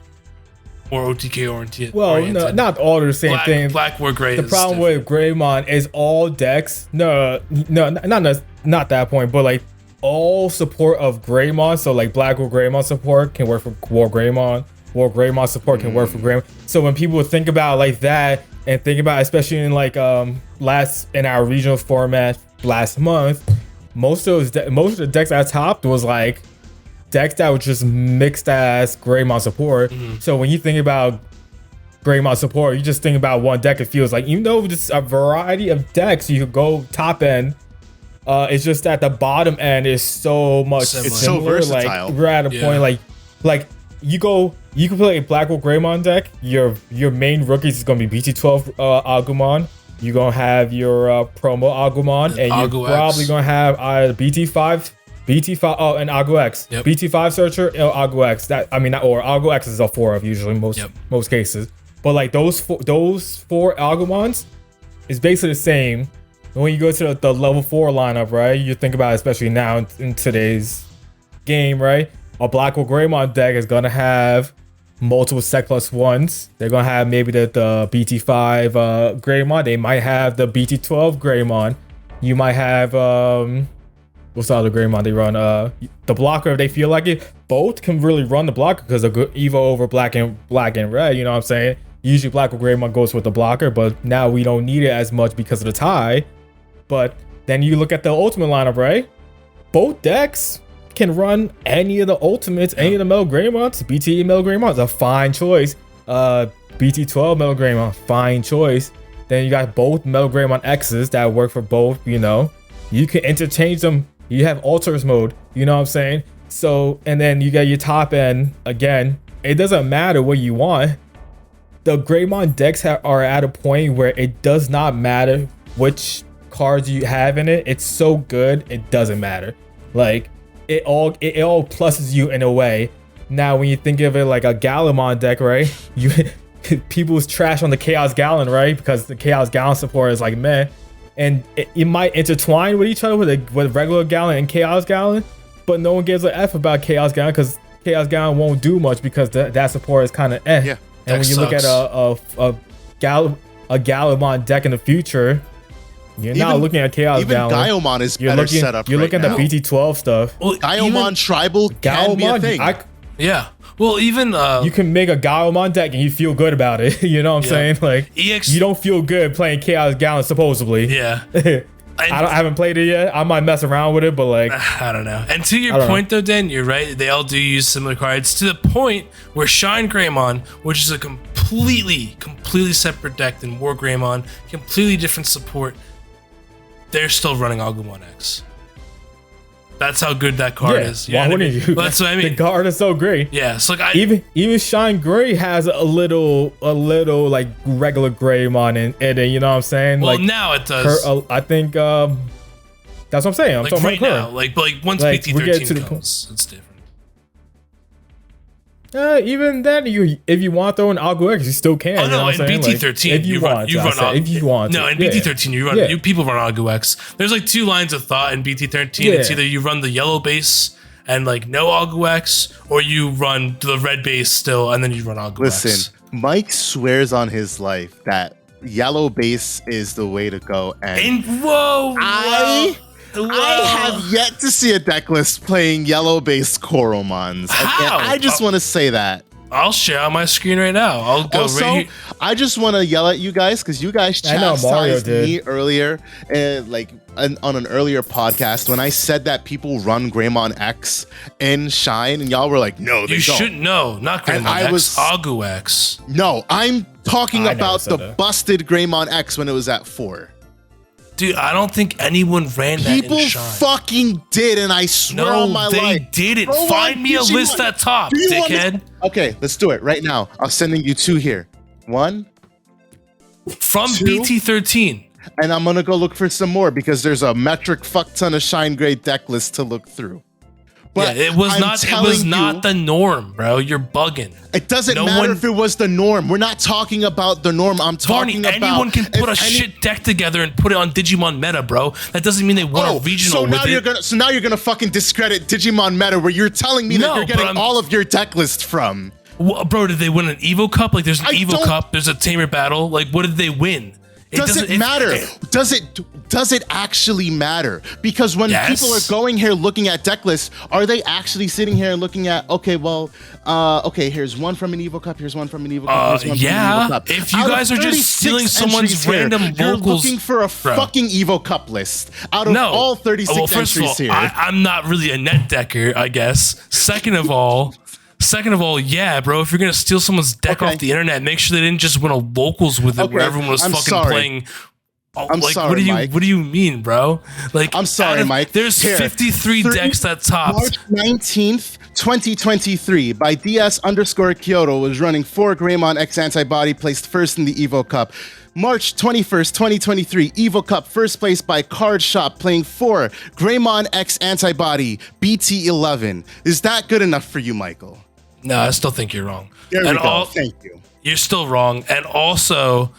more OTK oriented. Well, no, not all the same thing. Black War Grey. The problem with Greymon is all decks. No, not that point. But like all support of Greymon. So like Black War Greymon support can work for War Greymon. War Greymon support can work for Greymon. So when people think about like that and think about, especially in like in our regional format last month, most of the decks I topped was like decks that were just mixed as Greymon support. So when you think about Greymon support, you just think about one deck. It feels like, even though it's a variety of decks, you could go top end. It's just that the bottom end is so much similar. It's so versatile. Like we're at a point like you can play a Black Hole Greymon deck. Your main rookies is gonna be BT12 Agumon. You're gonna have your promo Agumon, and you're probably gonna have either BT5 and Agu X. Yep. BT5 Searcher or Agu X. Or Agu X is a 4 of usually most cases. But like those four Agumons is basically the same. And when you go to the level 4 lineup, right? You think about it, especially now in today's game, right? A Black Hole Greymon deck is gonna have multiple Sec +1s. They're gonna have maybe the BT5 Greymon. They might have the BT12 Greymon. You might have what's the other Greymon they run? The blocker if they feel like it. Both can really run the blocker because a good Evo over black and red. You know what I'm saying? Usually Black Hole Greymon goes with the blocker, but now we don't need it as much because of the tie. But then you look at the ultimate lineup, right? Both decks can run any of the ultimates, any of the Metal Greymons. BT Metal Greymon is a fine choice. BT12 Metal Greymon, fine choice. Then you got both Metal Greymon X's that work for both, you know. You can interchange them. You have alters mode, you know what I'm saying? So, and then you got your top end. Again, it doesn't matter what you want. The Greymon decks are at a point where it does not matter which cards you have in it. It's so good, it doesn't matter. Like, it all pluses you in a way. Now, when you think of it like a Galamon deck, right? People's trash on the Chaos Gallon, right? Because the Chaos Gallon support is like meh. And it might intertwine with each other with regular Gallon and Chaos Gallon, but no one gives an F about Chaos Gallon because Chaos Gallon won't do much because that support is kind of eh. Yeah, and when you look at a Galamon deck in the future, you're not looking at Chaos Gallon. Even Gaomon is better set up. You're looking at the BT12 stuff. Well, Gaomon Tribal can be a thing. Yeah. Well, even you can make a Gaomon deck and you feel good about it. You know what I'm saying? Like you don't feel good playing Chaos Gallon supposedly. Yeah. I haven't played it yet. I might mess around with it, but like I don't know. And to your point though, Dan, you're right. They all do use similar cards to the point where Shine Greymon, which is a completely separate deck than War Greymon, completely different support, they're still running Agumon X. That's how good that card is. Why wouldn't you? That's what I mean. The card is so great. Yeah, so like even Shine Gray has a little like regular Greymon in it. You know what I'm saying? Well, like, now it does. I think that's what I'm saying. I'm like talking right about now, like once BT13 comes, it's different. Even then, if you want to throw an Agu X, you still can. Oh no, in BT13, like, if you want. No, in BT13, you run. People run Agu X. There's like 2 lines of thought in BT13. It's either you run the yellow base and like no Agu X, or you run the red base still and then you run Agu X. Listen, Mike swears on his life that yellow base is the way to go. And I have yet to see a deck list playing yellow-based Koromons. How? I just want to say that. I'll share on my screen right now. I'll go Also, right here. I just want to yell at you guys because you guys I know Mario chastised did. me earlier, on an earlier podcast when I said that people run Greymon X in Shine, and y'all were like, "No, they You don't." shouldn't know. Not And Greymon I X. was- Agu X. No, I'm talking I never about said the that. busted Greymon X when it was at 4. Dude, I don't think anyone ran that People in Shine. fucking did, and I swear No, on my they life. didn't. Go Find on me a Digimon. list at top, Do you want me- dickhead. Okay, let's do it right now. I'm sending you 2 here. 1, From 2. BT13. and I'm gonna go look for some more because there's a metric fuck ton of Shine Grade deck list to look through. But Yeah, it was I'm not. It telling was you, not the norm, bro. You're bugging. It doesn't no matter one- if it was the norm. We're not talking about the norm. I'm talking Varney, about anyone can put a if any- shit deck together and put it on Digimon Meta, bro. That doesn't mean they won a regional so now with you're it. gonna fucking discredit Digimon Meta where you're telling me that No, you're getting but I'm- all of your deck list from. Bro, did they win an Evo Cup? Like, there's an I Evo don't- Cup. There's a Tamer battle. Like, what did they win? Doesn't matter. Does it actually matter? Because when Yes. people are going here looking at deck lists, are they actually sitting here and looking at, okay, well, here's one from an Evo Cup, here's one from an Evo Cup, here's one from an yeah. Evo Cup. If you Out of guys are just 36 stealing someone's entries here, random you're vocals- looking for a Bro. fucking Evo Cup list out of No. all 36 well, first entries of all, here. I'm not really a net decker, I guess. Second of all, yeah, bro. If you're gonna steal someone's deck Okay. off the internet, make sure they didn't just win a locals with it, where Okay, everyone was I'm fucking sorry. playing. Oh, I'm like, sorry, what do you Mike. What do you mean, bro? Like, I'm sorry, out of- Mike. There's Here, 53 decks that topped. March 19th, 2023, by DS_Kyoto was running 4 Greymon X antibody, placed first in the Evo Cup. March 21st, 2023, Evo Cup first place by Card Shop, playing 4 Greymon X antibody, BT11. Is that good enough for you, Michael? No, I still think you're wrong. There we And go. Thank you. You're still wrong. And also,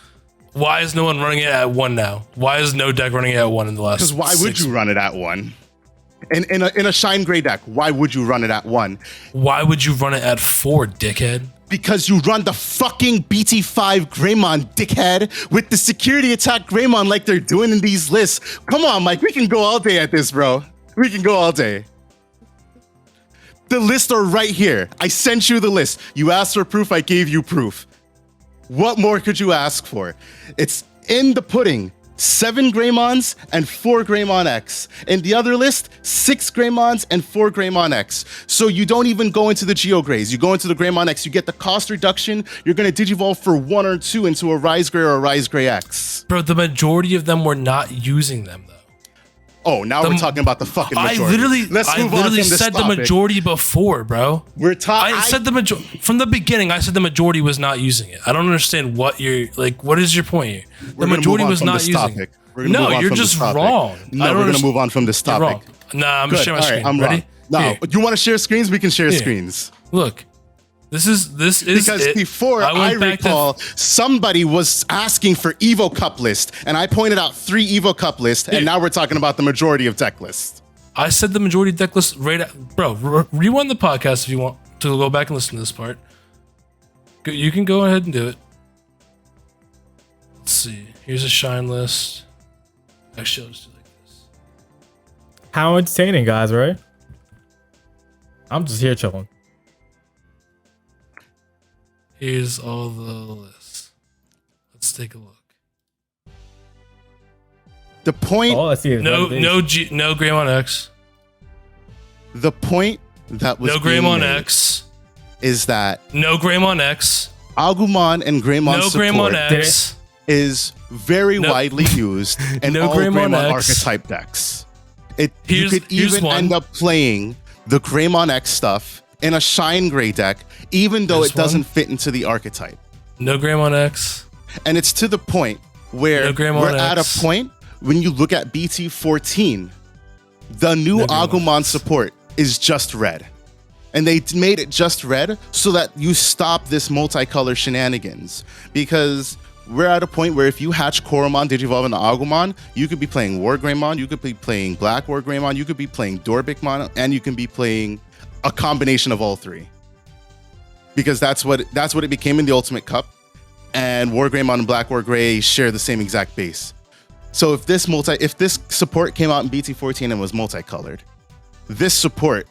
why is no one running it at 1 now? Why is no deck running it at 1 in the last? Because why would 6 you run it at 1? In a Shine Gray deck, why would you run it at 1? Why would you run it at 4, dickhead? Because you run the fucking BT5 Greymon, dickhead, with the security attack Greymon like they're doing in these lists. Come on, Mike, we can go all day at this, bro. We can go all day. The lists are right here. I sent you the list. You asked for proof, I gave you proof. What more could you ask for? It's in the pudding. 7 Greymons and 4 Greymon X. In the other list, 6 Greymons and 4 Greymon X. So you don't even go into the Geo Greys. You go into the Greymon X, you get the cost reduction. You're going to Digivolve for 1 or 2 into a Rise Grey or a Rise Grey X. Bro, the majority of them were not using them, though. Oh, now we're talking about the fucking majority. I literally from this said the topic. majority before, bro. We're talking. I said the majority from the beginning. I said the majority was not using it. I don't understand what you're like. What is your point here? The majority was not using it. No, you're just wrong. No, we're gonna move on from this You're topic. wrong. Nah, I'm Good. sharing my All right, screen. I'm Ready? wrong. No, Here. you want to share screens? We can share Here. screens. Look, this is Because it. before I went back to- recall, somebody was asking for Evo Cup list, and I pointed out 3 Evo Cup lists, and Here. now we're talking about the majority of deck lists. I said the majority deck list right at, bro, rewind the podcast if you want to go back and listen to this part. You can go ahead and do it. Let's see. Here's a shine list. Actually, I'll just do like this. How entertaining, guys, right? I'm just here chilling. Here's all the lists. Let's take a look. The point, All I see is No these. no Greymon X. the point that was No being Greymon made X. is that No Greymon X. Agumon and Greymon No support Greymon X. is very No. widely used in No all Greymon Greymon X. archetype decks. You Here's could even one. end up playing the Greymon X stuff in a Shine Gray deck, even though Here's it doesn't one. fit into the archetype. No Greymon X. And it's to the point where No Greymon we're at X. a point when you look at BT14, the new No Greymon Agumon X. support is just red. And they made it just red so that you stop this multicolor shenanigans. Because we're at a point where if you hatch Koromon, Digivolve, and Agumon, you could be playing War Greymon, you could be playing Black War Greymon, you could be playing Dorbikmon, and you can be playing a combination of all 3. Because that's what it became in the Ultimate Cup. And War Greymon and Black War Grey share the same exact base. So if this support came out in BT14 and was multicolored, this support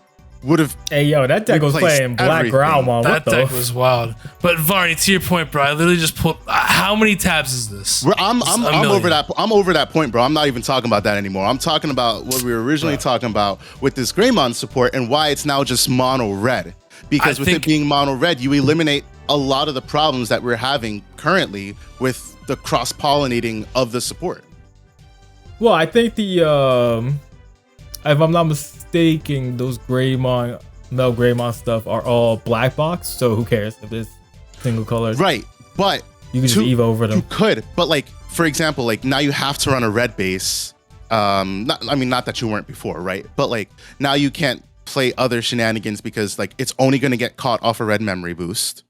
would have. Hey, yo, that deck was replaced playing Black everything. Greymon. That What deck the? was wild. But Varney, to your point, bro, I literally just pulled. How many tabs is this? I'm over that. I'm over that point, bro. I'm not even talking about that anymore. I'm talking about what we were originally talking about with this Greymon support and why it's now just mono red. Because with it being mono red, you eliminate a lot of the problems that we're having currently with the cross pollinating of the support. Well, I think the if I'm not mistaken, those Greymon, Mel Greymon stuff are all black box. So who cares if it's single color? Right, but you can just EVO over them. You could, but like for example, like now you have to run a red base. Not that you weren't before, right? But like now you can't play other shenanigans because like it's only going to get caught off a red memory boost.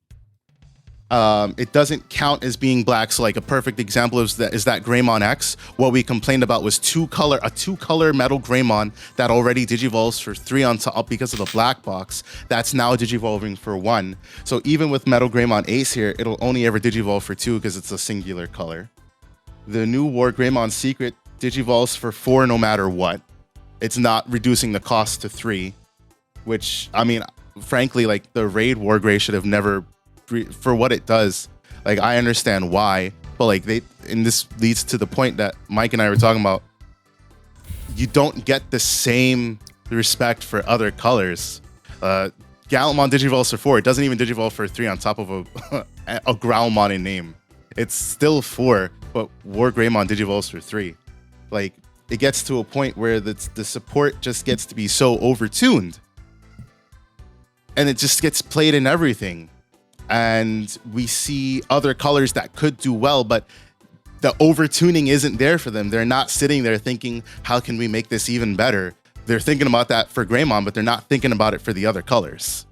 It doesn't count as being black. So like a perfect example is that Greymon X. What we complained about was a two color metal Greymon that already digivolves for 3 on top because of the black box. That's now digivolving for 1. So even with metal Greymon Ace here, it'll only ever digivolve for 2 because it's a singular color. The new War Greymon Secret digivolves for 4 no matter what. It's not reducing the cost to 3, which I mean, frankly, like the Raid War Grey should have never. For what it does, like I understand why, but like this leads to the point that Mike and I were talking about. You don't get the same respect for other colors. Galmon digivolves for 4. It doesn't even digivolve for 3 on top of a Growlmon in name. It's still 4, but War Greymon digivolves for 3. Like it gets to a point where the support just gets to be so overtuned, and it just gets played in everything. And we see other colors that could do well, but the overtuning isn't there for them. They're not sitting there thinking, how can we make this even better? They're thinking about that for Greymon, but they're not thinking about it for the other colors.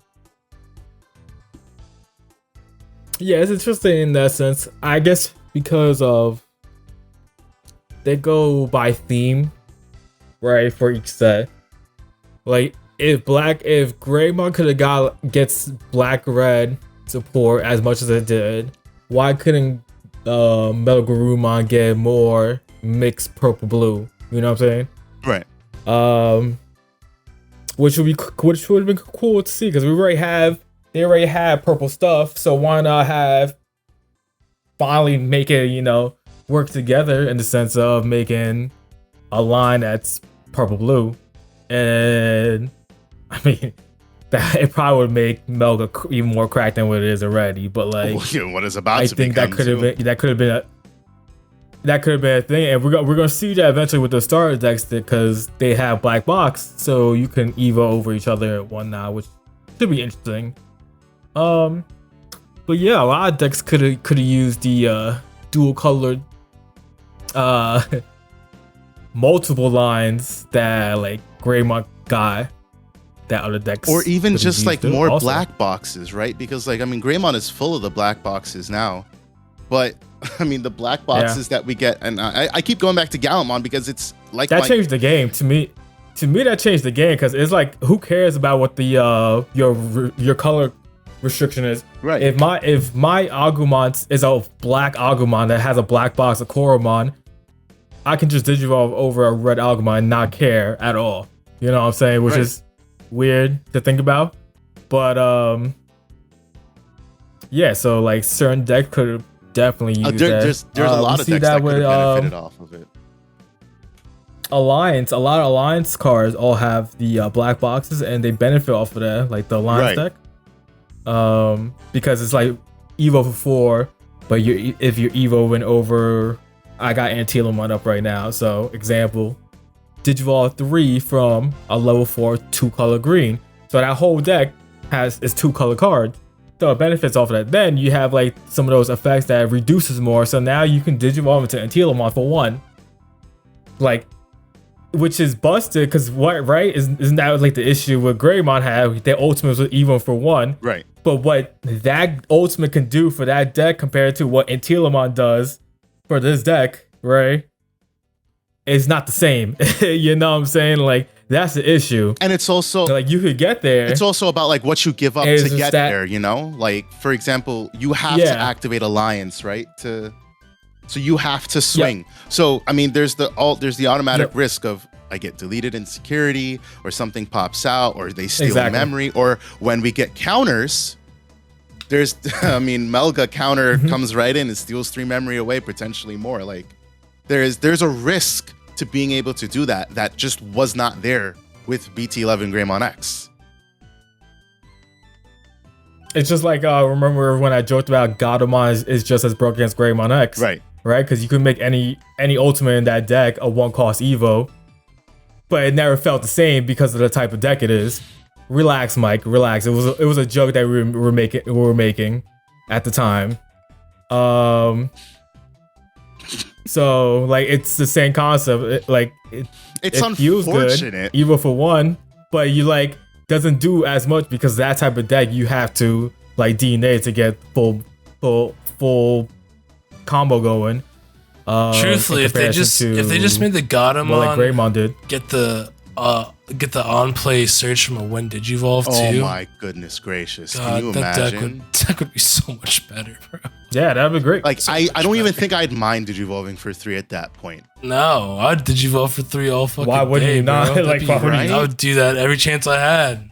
Yeah, it's interesting in that sense. I guess because of they go by theme, right, for each set. Like if Greymon could have gets black red support as much as it did, why couldn't Metal Garurumon get more mixed purple blue? You know what I'm saying? Right. Which would have been cool to see because they already have purple stuff, so why not finally make it, work together in the sense of making a line that's purple blue. And I mean, that it probably would make Melga even more cracked than what it is already. But like, what is about I to think become that could have been a thing, and we're gonna see that eventually with the starter decks because they have black box, so you can evo over each other at one now, which should be interesting. But yeah, a lot of decks could have used the dual colored multiple lines that like Greymon got. That other decks, or even just like more also black boxes, right? Because like I mean, Greymon is full of the black boxes now, but I mean the black boxes that we get, and I keep going back to Galmon because it's like that changed the game to me. To me, that changed the game because it's like, who cares about what the your color restriction is? Right. If my Agumon is a black Agumon that has a black box of Koromon, I can just digivolve over a red Agumon and not care at all. You know what I'm saying? Which is weird to think about, but yeah. So like certain decks could have definitely used that. There's a lot of decks that could have benefited off of it. A lot of Alliance cards all have the black boxes, and they benefit off of that, like the Alliance deck. Because it's like Evo for 4, but if you're Evoing over, I got Antilamon up right now. So example, Digivolve 3 from a level 4 2-color green. So that whole deck is 2-color cards. So it benefits off of that. Then you have like some of those effects that reduces more. So now you can Digivolve into Antilamon for 1. Like, which is busted because isn't that like the issue with Greymon had? Their ultimates were even for 1. Right. But what that ultimate can do for that deck compared to what Antilamon does for this deck, right? It's not the same. You know what I'm saying? Like, that's the issue. And it's also like you could get there. It's also about like what you give up to get there, Like, for example, you have to activate Alliance, right? So you have to swing. Yep. So I mean there's the automatic risk of I get deleted in security, or something pops out, or they steal memory, or when we get counters, there's, I mean, Melga counter comes right in and steals 3 memory away, potentially more. Like, there's a risk to being able to do that just was not there with BT11 Greymon X. It's just like, remember when I joked about Agumon is just as broken as Greymon X? Right. Right? Because you could make any ultimate in that deck a 1-cost Evo, but it never felt the same because of the type of deck it is. Relax, Mike. Relax. It was a joke that we were making at the time. So like it's the same concept. It's unfortunate. Good, Evo for 1, but you like doesn't do as much because that type of deck you have to like DNA to get full combo going. Truthfully, if they just made the Agumon like Greymon did, get the on play search from a Win Digivolve too. Oh my goodness gracious! God, can you imagine? Deck would be so much better, bro. Yeah, that'd be great. Like I don't even think I'd mind Digivolving for 3 at that point. No, I'd Digivolve for 3 all fucking Why wouldn't day, you not? Bro. Like, right? I would do that every chance I had.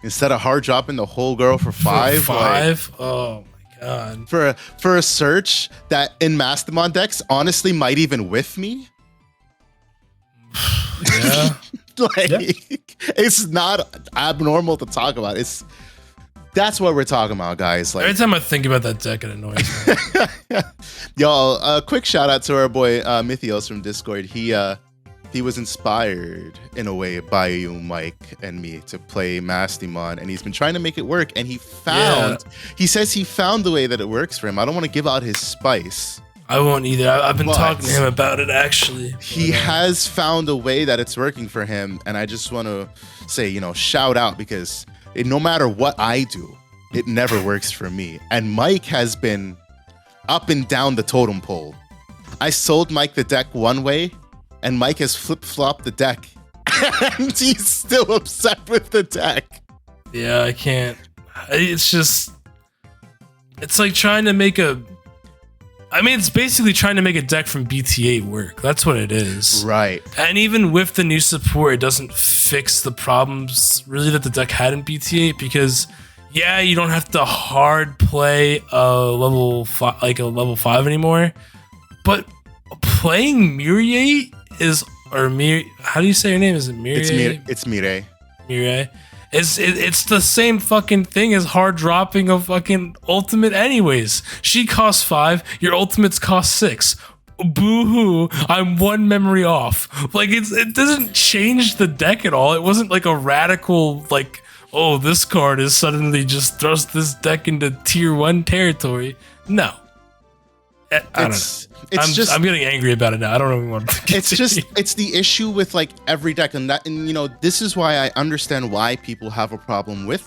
Instead of hard dropping the whole girl for 5. For 5? Like, oh my god. For a search that in Mastamon decks honestly might even whiff me. Yeah. It's not abnormal to talk about. That's what we're talking about, guys. Like, every time I think about that deck, it annoys me. Y'all, a quick shout out to our boy Mythios from Discord. He was inspired in a way by you, Mike, and me to play Mastamon, and he's been trying to make it work. And he says he found the way that it works for him. I don't want to give out his spice. I won't either. I've been talking to him about it, actually. He has found a way that it's working for him, and I just want to say, shout out, because no matter what I do, it never works for me. And Mike has been up and down the totem pole. I sold Mike the deck one way, and Mike has flip-flopped the deck, and he's still upset with the deck. Yeah, I can't. It's like trying to make it's basically trying to make a deck from BT8 work. That's what it is. Right. And even with the new support, it doesn't fix the problems really that the deck had in BT8, because you don't have to hard play a level 5 anymore. But playing Mireille how do you say her name? Is it Mireille? It's Mireille. Mireille. It's the same fucking thing as hard dropping a fucking ultimate anyways. She costs 5, your ultimates cost 6. Boo-hoo, I'm 1 memory off. Like, it doesn't change the deck at all. It wasn't like a radical, like, oh, this card is suddenly just thrust this deck into tier 1 territory. No. I don't know. I'm getting angry about it now. I don't really want to continue. It's the issue with like every deck, and this is why I understand why people have a problem with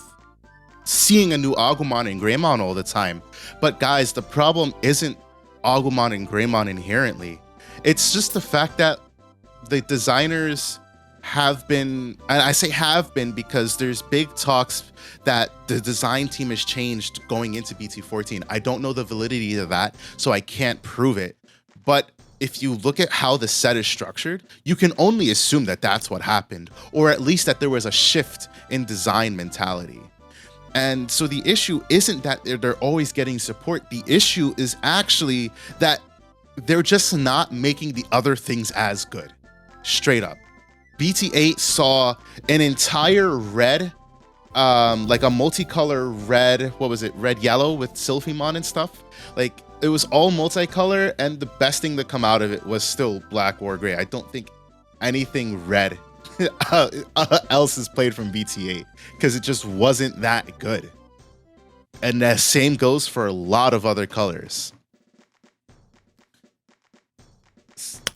seeing a new Agumon and Greymon all the time. But guys, the problem isn't Agumon and Greymon inherently. It's just the fact that the designers have been, and I say have been because there's big talks that the design team has changed going into BT14. I don't know the validity of that, so I can't prove it. But if you look at how the set is structured, you can only assume that that's what happened, or at least that there was a shift in design mentality. And so the issue isn't that they're always getting support. The issue is actually that they're just not making the other things as good. Straight up. BT8 saw an entire red, like a multicolor red, red yellow with Sylphimon and stuff. Like, it was all multicolor, and the best thing to come out of it was still black or gray. I don't think anything red else is played from BT8 because it just wasn't that good. And the same goes for a lot of other colors.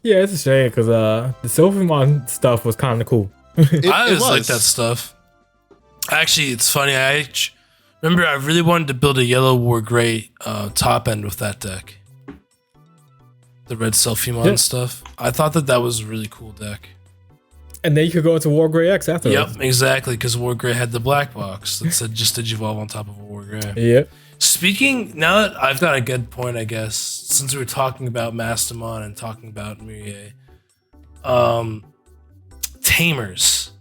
Yeah, it's a shame because the Sylphimon stuff was kind of cool. I always like that stuff. Actually, it's funny. I remember I really wanted to build a yellow war gray top end with that deck. The red Sylphimon stuff. I thought that was a really cool deck. And then you could go into War Gray X afterwards. Yep, exactly, because War Gray had the black box that said just Digivolve on top of a War Gray. Yep. Speaking, now that I've got a good point, I guess, since we were talking about Mastamon and talking about Mireille, Tamers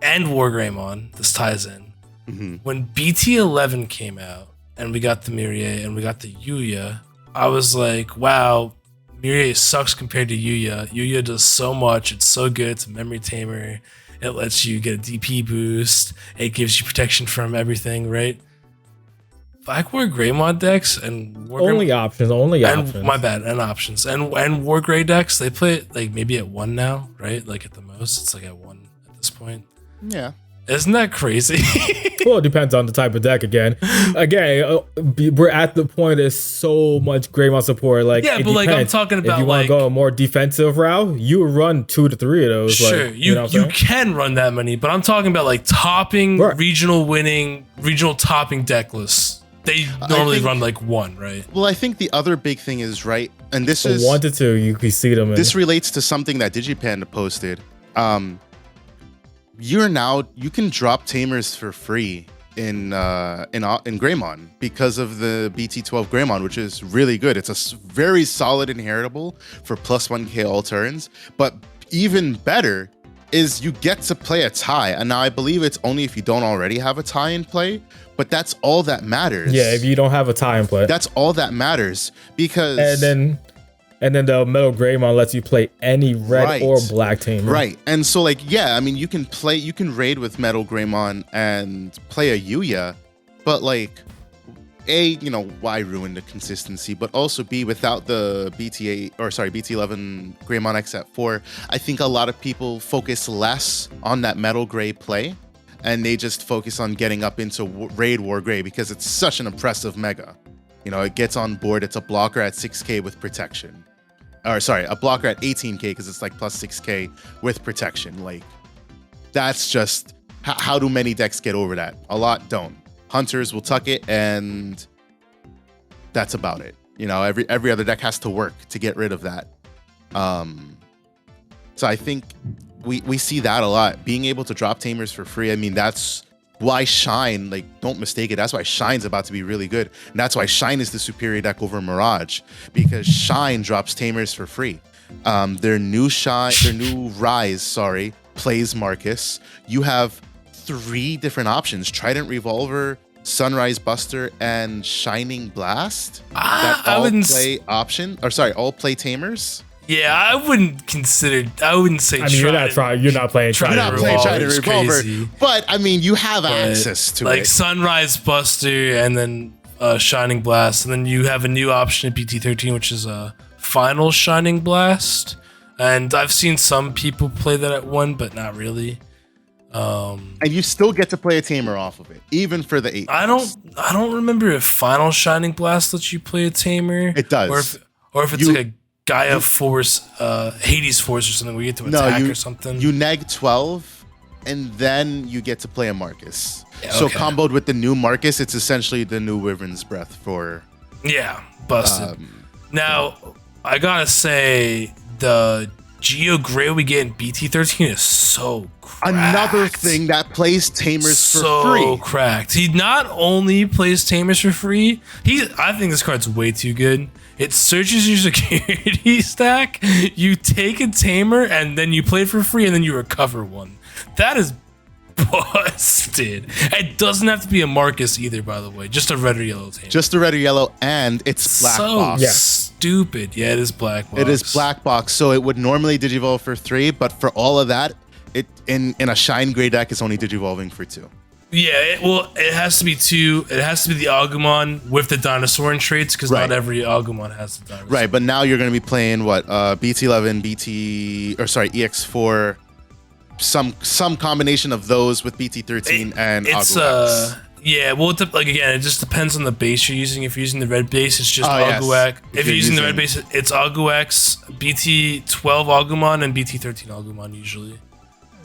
and War Greymon, this ties in. Mm-hmm. When BT11 came out and we got the Mirie and we got the Yuya, I was like, wow, Mirie sucks compared to Yuya. Yuya does so much. It's so good. It's a memory tamer. It lets you get a DP boost. It gives you protection from everything, right? Black War Greymon decks and War Only options. My bad, and options. And War Grey decks, they play it like maybe at 1 now, right? Like at the most, it's like at 1 at this point. Yeah. Isn't that crazy? Well, it depends on the type of deck again. We're at the point there's so much Greymon support. Like, yeah, but like I'm talking about, if you want to go a more defensive route, you would run 2 to 3 of those. Sure, like, you can run that many, but I'm talking about like topping, regional topping deck lists. They normally run like 1, right? Well, I think the other big thing is, right, and this is 1 to 2. You can see them. This relates to something that DigiPod posted. You can drop Tamers for free in Greymon because of the BT12 Greymon, which is really good. It's a very solid inheritable for +1k all turns. But even better is you get to play a tie, and now I believe it's only if you don't already have a tie in play. But that's all that matters. Yeah, if you don't have a tie in play, that's all that matters because. And then the Metal Greymon lets you play any red or black team. Right. And so like, yeah, I mean, you can raid with Metal Greymon and play a Yuya, but like, A, why ruin the consistency? But also B, without the BT11 Greymon X at 4, I think a lot of people focus less on that Metal Grey play, and they just focus on getting up into Raid War Grey because it's such an impressive mega. It gets on board, it's a blocker at 6k with protection. Or sorry, a blocker at 18k because it's like plus 6k with protection. Like, that's just, how do many decks get over that? A lot don't. Hunters will tuck it, and that's about it. Every other deck has to work to get rid of that. So I think we see that a lot. Being able to drop Tamers for free, I mean, that's why Shine, like, don't mistake it, that's why Shine's about to be really good. And that's why Shine is the superior deck over Mirage, because Shine drops Tamers for free. Their new Rise, plays Marcus. You have 3 different options: Trident Revolver, Sunrise Buster, and Shining Blast. All play Tamers. Yeah, I wouldn't say. I mean, you're not playing Trident Revolver, but I mean, you have access to like Sunrise Buster and then Shining Blast, and then you have a new option at BT13, which is a Final Shining Blast. And I've seen some people play that at 1, but not really. And you still get to play a Tamer off of it, even for the 8. I don't remember if Final Shining Blast lets you play a Tamer. It does, or if it's like a Gaia Force, Hades Force or something where you get to attack or something. You neg 12, and then you get to play a Marcus. Yeah, so comboed with the new Marcus, it's essentially the new Wyvern's Breath for... Yeah, busted. Now, I gotta say, the Geo Grey we get in BT13 is so cracked. Another thing that plays Tamers for free. So cracked. He not only plays Tamers for free, I think this card's way too good. It searches your security stack, you take a Tamer, and then you play it for free, and then you recover one. That is busted. It doesn't have to be a Marcus either, by the way. Just a red or yellow Tamer. Just a red or yellow, and it's black box. Stupid. Yeah, it is black box. It is black box, so it would normally digivolve for 3, but for all of that, it in a Shine Grey deck, it's only digivolving for 2. Yeah, it has to be 2. It has to be the Agumon with the dinosaur traits, because not every Agumon has the dinosaur. Right, but now you're going to be playing what? BT11, EX4, some combination of those with BT13 and Aguax. Yeah, well, again, it just depends on the base you're using. If you're using the red base, it's just Aguax. If you're using the red base, it's Aguax, BT12 Agumon, and BT13 Agumon usually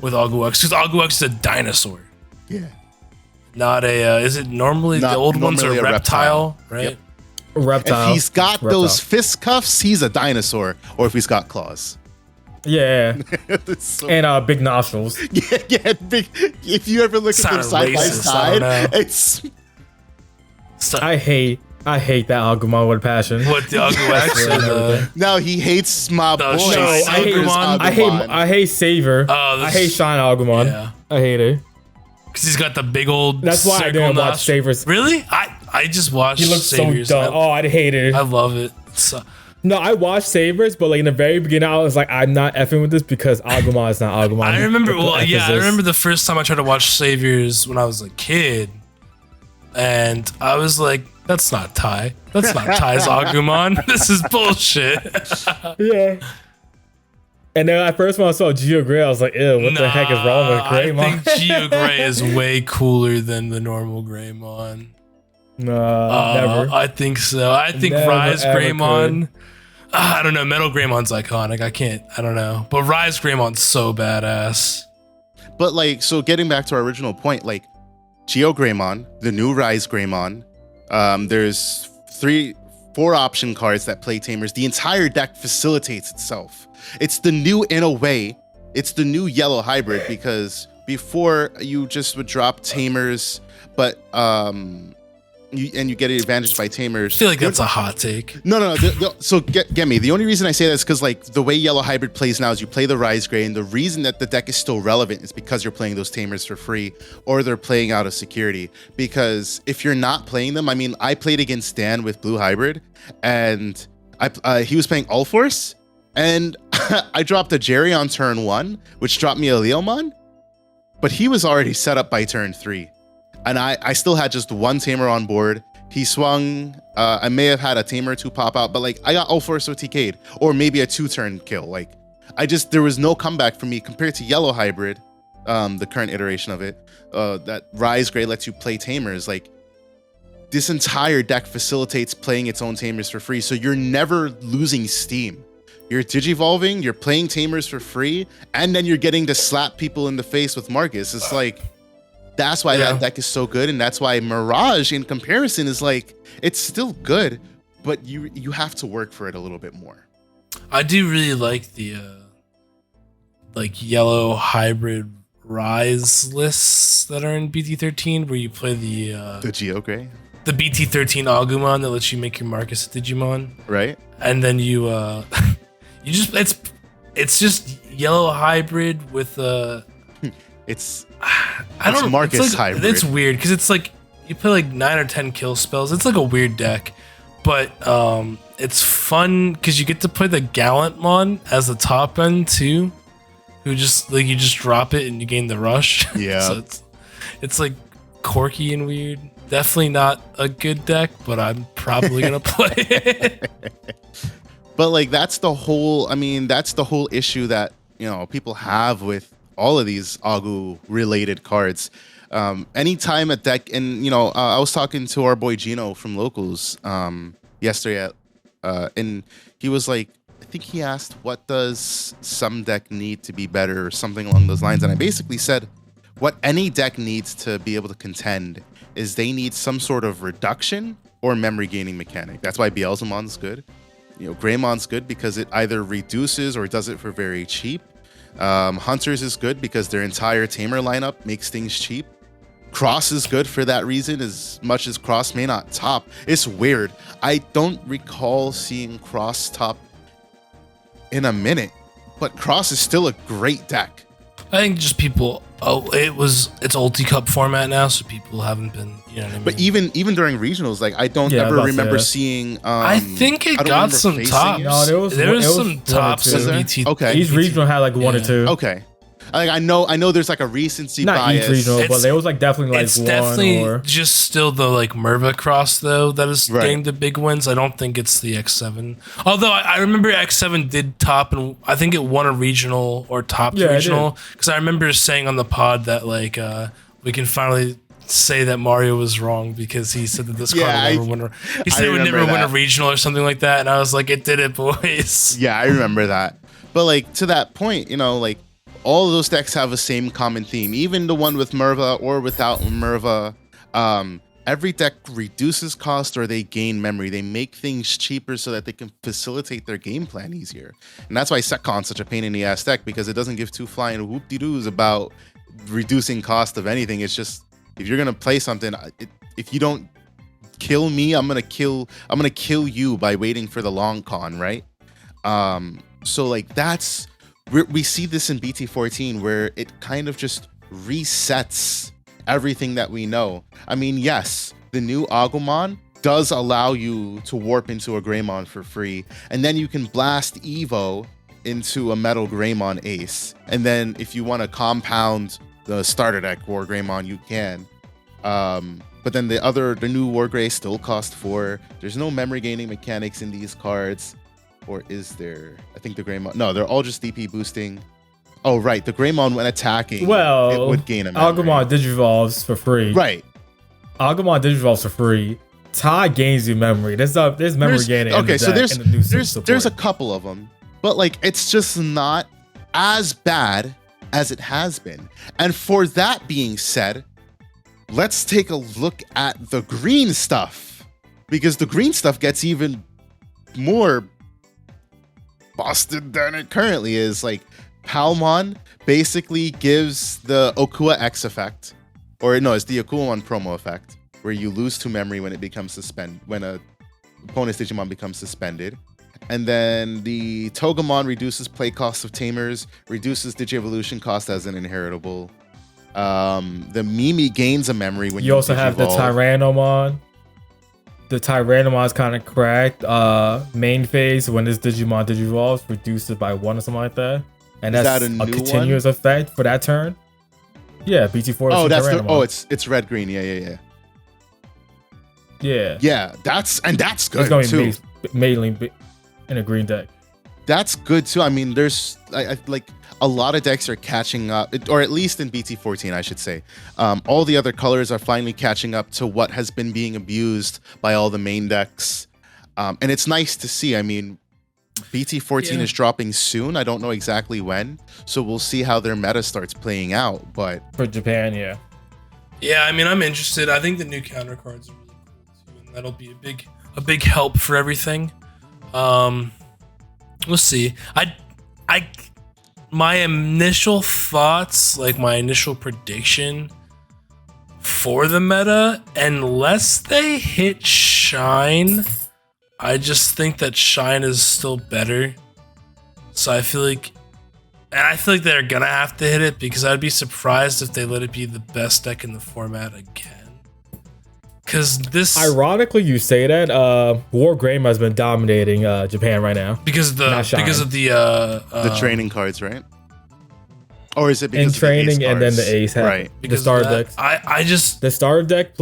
with Aguax, because Aguax is a dinosaur. Yeah. Not a, is it normally the old ones are reptile, right? Yep. Reptile. If he's got those fist cuffs, he's a dinosaur, or if he's got claws. Yeah. And big nostrils. Yeah, big. If you ever look at them side by side, it's... I hate I hate that Agumon with passion. What the Aguax? No, he hates my boy. No, I hate Saver. I hate Shine Agumon. Yeah. I hate it. Because he's got the big old. That's why I didn't watch Savers. Really? I just watched. He looks Savers. so dumb. I hate it. I love it. No, I watched Savers, but like in the very beginning, I was like, I'm not effing with this because Agumon is not Agumon. I remember. I remember the first time I tried to watch Saviors when I was a kid, and I was like, "That's not Tai. That's not Tai's Agumon. This is bullshit." Yeah. And then first when I saw Geo Gray, I was like, "Ew, what the heck is wrong with Greymon?" I think Geo Gray is way cooler than the normal Greymon. Never. I think so. I think Never, Rise ever Greymon. I don't know. Metal Greymon's iconic. I don't know. But Rise Greymon's so badass. But like, so getting back to our original point, like Geo Greymon, the new Rise Greymon, there's 4 option cards that play Tamers. The entire deck facilitates itself. It's the new, in a way, it's the new yellow hybrid, because before you just would drop Tamers, but you get advantaged by Tamers. I feel like that's a hot take. No. So get me. The only reason I say that is because like the way Yellow Hybrid plays now is you play the Rise Gray, and the reason that the deck is still relevant is because you're playing those Tamers for free, or they're playing out of security. Because if you're not playing them, I mean, I played against Dan with Blue Hybrid, and he was playing All Force, and I dropped a Jerry on turn 1, which dropped me a Leomon, but he was already set up by turn 3. And I still had just 1 Tamer on board. He swung. I may have had a Tamer or 2 pop out, but like I got All Force with TK'd, or maybe a 2-turn kill. Like there was no comeback for me compared to Yellow Hybrid, the current iteration of it. That Rise Gray lets you play Tamers. Like this entire deck facilitates playing its own Tamers for free, so you're never losing steam. You're digivolving, you're playing Tamers for free, and then you're getting to slap people in the face with Marcus. It's like. That's why that deck is so good, and that's why Mirage, in comparison, is like, it's still good, but you have to work for it a little bit more. I do really like the like yellow hybrid Rise lists that are in BT13, where you play the Geo Gray, the BT13 Agumon that lets you make your Marcus Digimon, right? And then you you just it's just yellow hybrid with It's Marcus it's like, hybrid. It's weird because it's like you play like 9 or 10 kill spells. It's like a weird deck, but it's fun because you get to play the Gallantmon as the top end too, who just like you just drop it and you gain the rush. Yeah, so it's like quirky and weird. Definitely not a good deck, but I'm probably gonna play it. But like that's the whole issue that people have with all of these Agu related cards. Anytime a deck, and I was talking to our boy Gino from Locals yesterday, and he was like, I think he asked, what does some deck need to be better or something along those lines? And I basically said, what any deck needs to be able to contend is they need some sort of reduction or memory gaining mechanic. That's why Beelzemon's good. Greymon's good because it either reduces or does it for very cheap. Hunters is good because their entire Tamer lineup makes things cheap. Cross is good for that reason, as much as Cross may not top. It's weird. I don't recall seeing Cross top in a minute, but Cross is still a great deck. I think just people. It's Ulti Cup format now, so people haven't been. You know what I mean? But even during regionals, like I don't ever remember seeing. I think it got some tops. No, there was some tops in BT. Okay, each regional had like 1 or 2. Okay. Like I know there's like a recency not bias. Each regional, but there was like definitely like it's one definitely or just still the like Merva cross though that is Right. getting the big wins. I don't think it's the X7. Although I remember X7 did top, and I think it won a regional or topped regional, because I remember saying on the pod that like we can finally say that Mario was wrong because he said that this card would never win. He said it would never win a regional or something like that, and I was like, it did it, boys. Yeah, I remember that. But like to that point, like all of those decks have the same common theme. Even the one with Merva or without Merva, every deck reduces cost or they gain memory. They make things cheaper so that they can facilitate their game plan easier. And that's why Setcon's such a pain in the ass deck, because it doesn't give two flying whoop-de-doos about reducing cost of anything. It's just, if you're going to play something, if you don't kill me, I'm gonna kill you by waiting for the long con, right? So like we see this in BT14 where it kind of just resets everything that we know. I mean, yes, the new Agumon does allow you to warp into a Greymon for free, and then you can blast Evo into a Metal Greymon Ace. And then if you want to compound the starter deck War Greymon, you can. But then the new War Grey still cost 4. There's no memory gaining mechanics in these cards. Or is there? I think the Greymon... No, they're all just DP boosting. Oh, right. The Greymon, when attacking, it would gain a memory. Agumon Digivolves for free. Right. Agumon Digivolves for free. Tai gains you memory. There's memory gaining. Okay, so there's a couple of them. But like, it's just not as bad as it has been. And for that being said, let's take a look at the green stuff, because the green stuff gets even more busted than it currently is. Like, Palmon basically gives the Okua X effect, or no, it's the Agumon promo effect, where you lose 2 memory when it becomes when a opponent's Digimon becomes suspended. And then the Togemon reduces play cost of Tamers, reduces Digievolution cost as an inheritable. The Mimi gains a memory when you also have the Tyrannomon. The Tyrannomon is kind of cracked. Main phase, when this Digimon Digivolves, reduces by 1 or something like that. And that's a continuous effect for that turn. Yeah, BT4. Oh, it's red green. Yeah. That's good. It's going to be mainly in a green deck. That's good too. I mean, there's like a lot of decks are catching up, or at least in BT14, I should say. All the other colors are finally catching up to what has been being abused by all the main decks, and it's nice to see. I mean, BT14 is dropping soon. I don't know exactly when, so we'll see how their meta starts playing out. But for Japan, yeah. I mean, I'm interested. I think the new counter cards are really cool too, and that'll be a big help for everything. We'll see. My initial thoughts, like my initial prediction for the meta, unless they hit Shine, I just think that Shine is still better. So I feel like they're gonna have to hit it, because I'd be surprised if they let it be the best deck in the format again. Because this, ironically, you say that War Greymon has been dominating Japan right now because of the training cards, right? Or is it because in training and then the Ace hat, right? Because the starter decks. The starter deck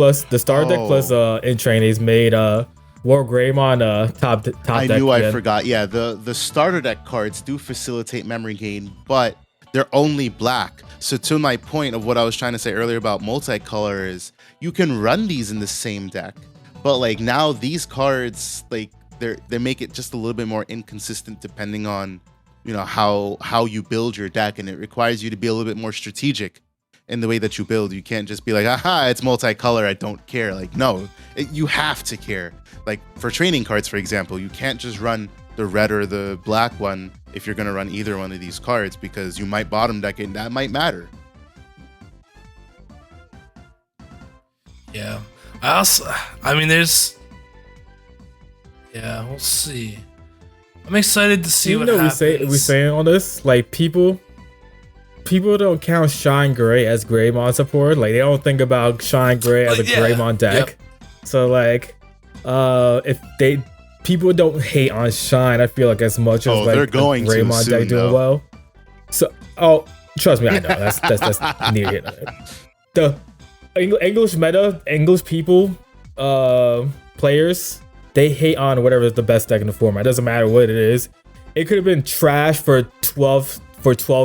plus in trainings made War Greymon top deck. I knew I forgot. Yeah, the starter deck cards do facilitate memory gain, but they're only black. So to my point of what I was trying to say earlier about multicolor is, you can run these in the same deck, but like now these cards, like they make it just a little bit more inconsistent depending on, you know, how you build your deck, and it requires you to be a little bit more strategic in the way that you build. You can't just be like, aha, it's multicolor, I don't care. Like, no, you have to care. Like for training cards, for example, you can't just run the red or the black one if you're going to run either one of these cards, because you might bottom deck it and that might matter. Yeah. We'll see. I'm excited to see what happens. We saying on this, like people don't count Shine Gray as Greymon support. Like they don't think about Shine Gray as a Greymon deck. Yep. So like, if people don't hate on Shine, I feel like as much as like they're going Greymon deck doing well. So trust me, I know that's near it. The English meta, English people, players, they hate on whatever is the best deck in the format. It doesn't matter what it is. It could have been trash for 12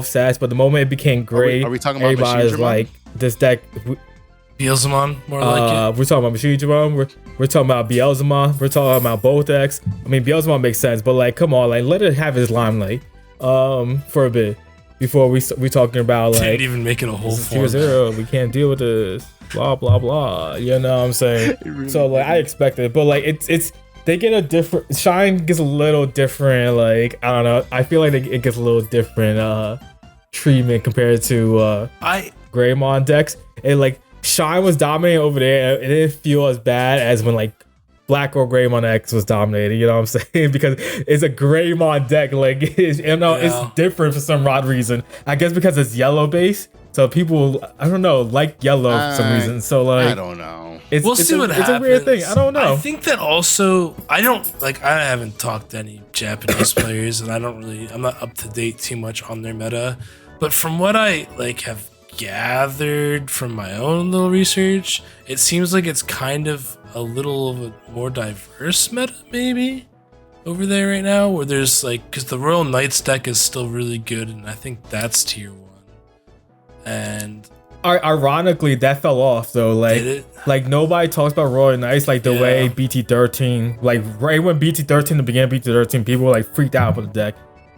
sets, but the moment it became great, are we talking about everybody's like, this deck. Beelzemon, more like it. We're talking about Machinedramon. We're talking about Beelzemon. We're talking about both decks. I mean, Beelzemon makes sense, but like, come on, like, let it have his limelight, for a bit before we talking about like. Can't even make it a whole form. 0-0. We can't deal with this. Blah blah blah. You know what I'm saying? Really so like, I expected it, but like, it's they get a different. Shine gets a little different. Like, I don't know. I feel like it gets a little different treatment compared to Greymon decks. And like, Shine was dominating over there. It didn't feel as bad as when like Black or Greymon X was dominating, you know what I'm saying? Because it's a Greymon deck, like, it's different for some odd reason. I guess because it's yellow base, so people, I don't know, like yellow for some reason. So like, I don't know. We'll see what happens. It's a weird thing. I don't know. I think that also, I haven't talked to any Japanese players, and I'm not up to date too much on their meta. But from what I have gathered from my own little research, it seems like it's kind of a little of a more diverse meta, maybe, over there right now, where there's because the Royal Knights deck is still really good, and I think that's tier 1. And ironically, that fell off though. Like nobody talks about Royal Knights like the way BT13. Like right when BT13, the beginning of BT13, people were freaked out for the deck,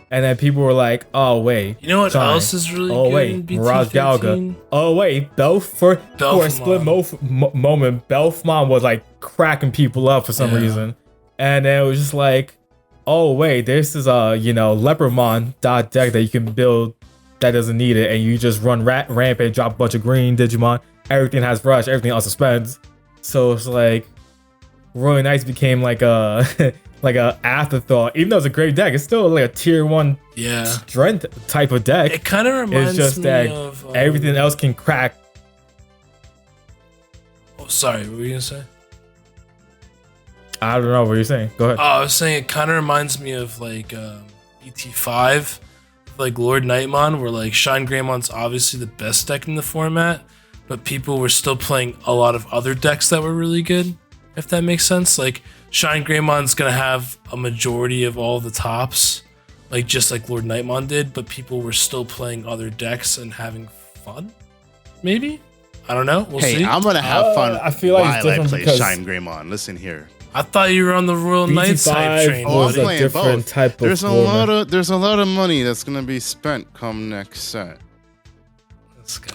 and then people were like, "Oh wait, you know what else is really good? Wait, in Mirage BT13? Galga. Oh wait, for a split moment, Belfmon was cracking people up for some reason, and then it was just like, oh wait, this is a Leopardmon deck that you can build that doesn't need it, and you just run rampage, drop a bunch of green Digimon. Everything has rush, everything else suspends. So it's Royal Knights became like a afterthought. Even though it's a great deck, it's still a tier 1 strength type of deck. It kind of reminds me of everything else can crack. Oh, sorry, what were you gonna say? I don't know what you're saying. Go ahead. Oh, I was saying it kind of reminds me of ET5. Lord Nightmon, where Shine Greymon's obviously the best deck in the format, but people were still playing a lot of other decks that were really good, if that makes sense. Shine Greymon's gonna have a majority of all the tops, just like Lord Nightmon did, but people were still playing other decks and having fun. Maybe? I don't know. We'll see. I'm gonna have fun. I feel like it's different I play because Shine Greymon. Listen here. I thought you were on the Royal Knights hype train. Was a different type of there's a lot of money that's gonna be spent come next set.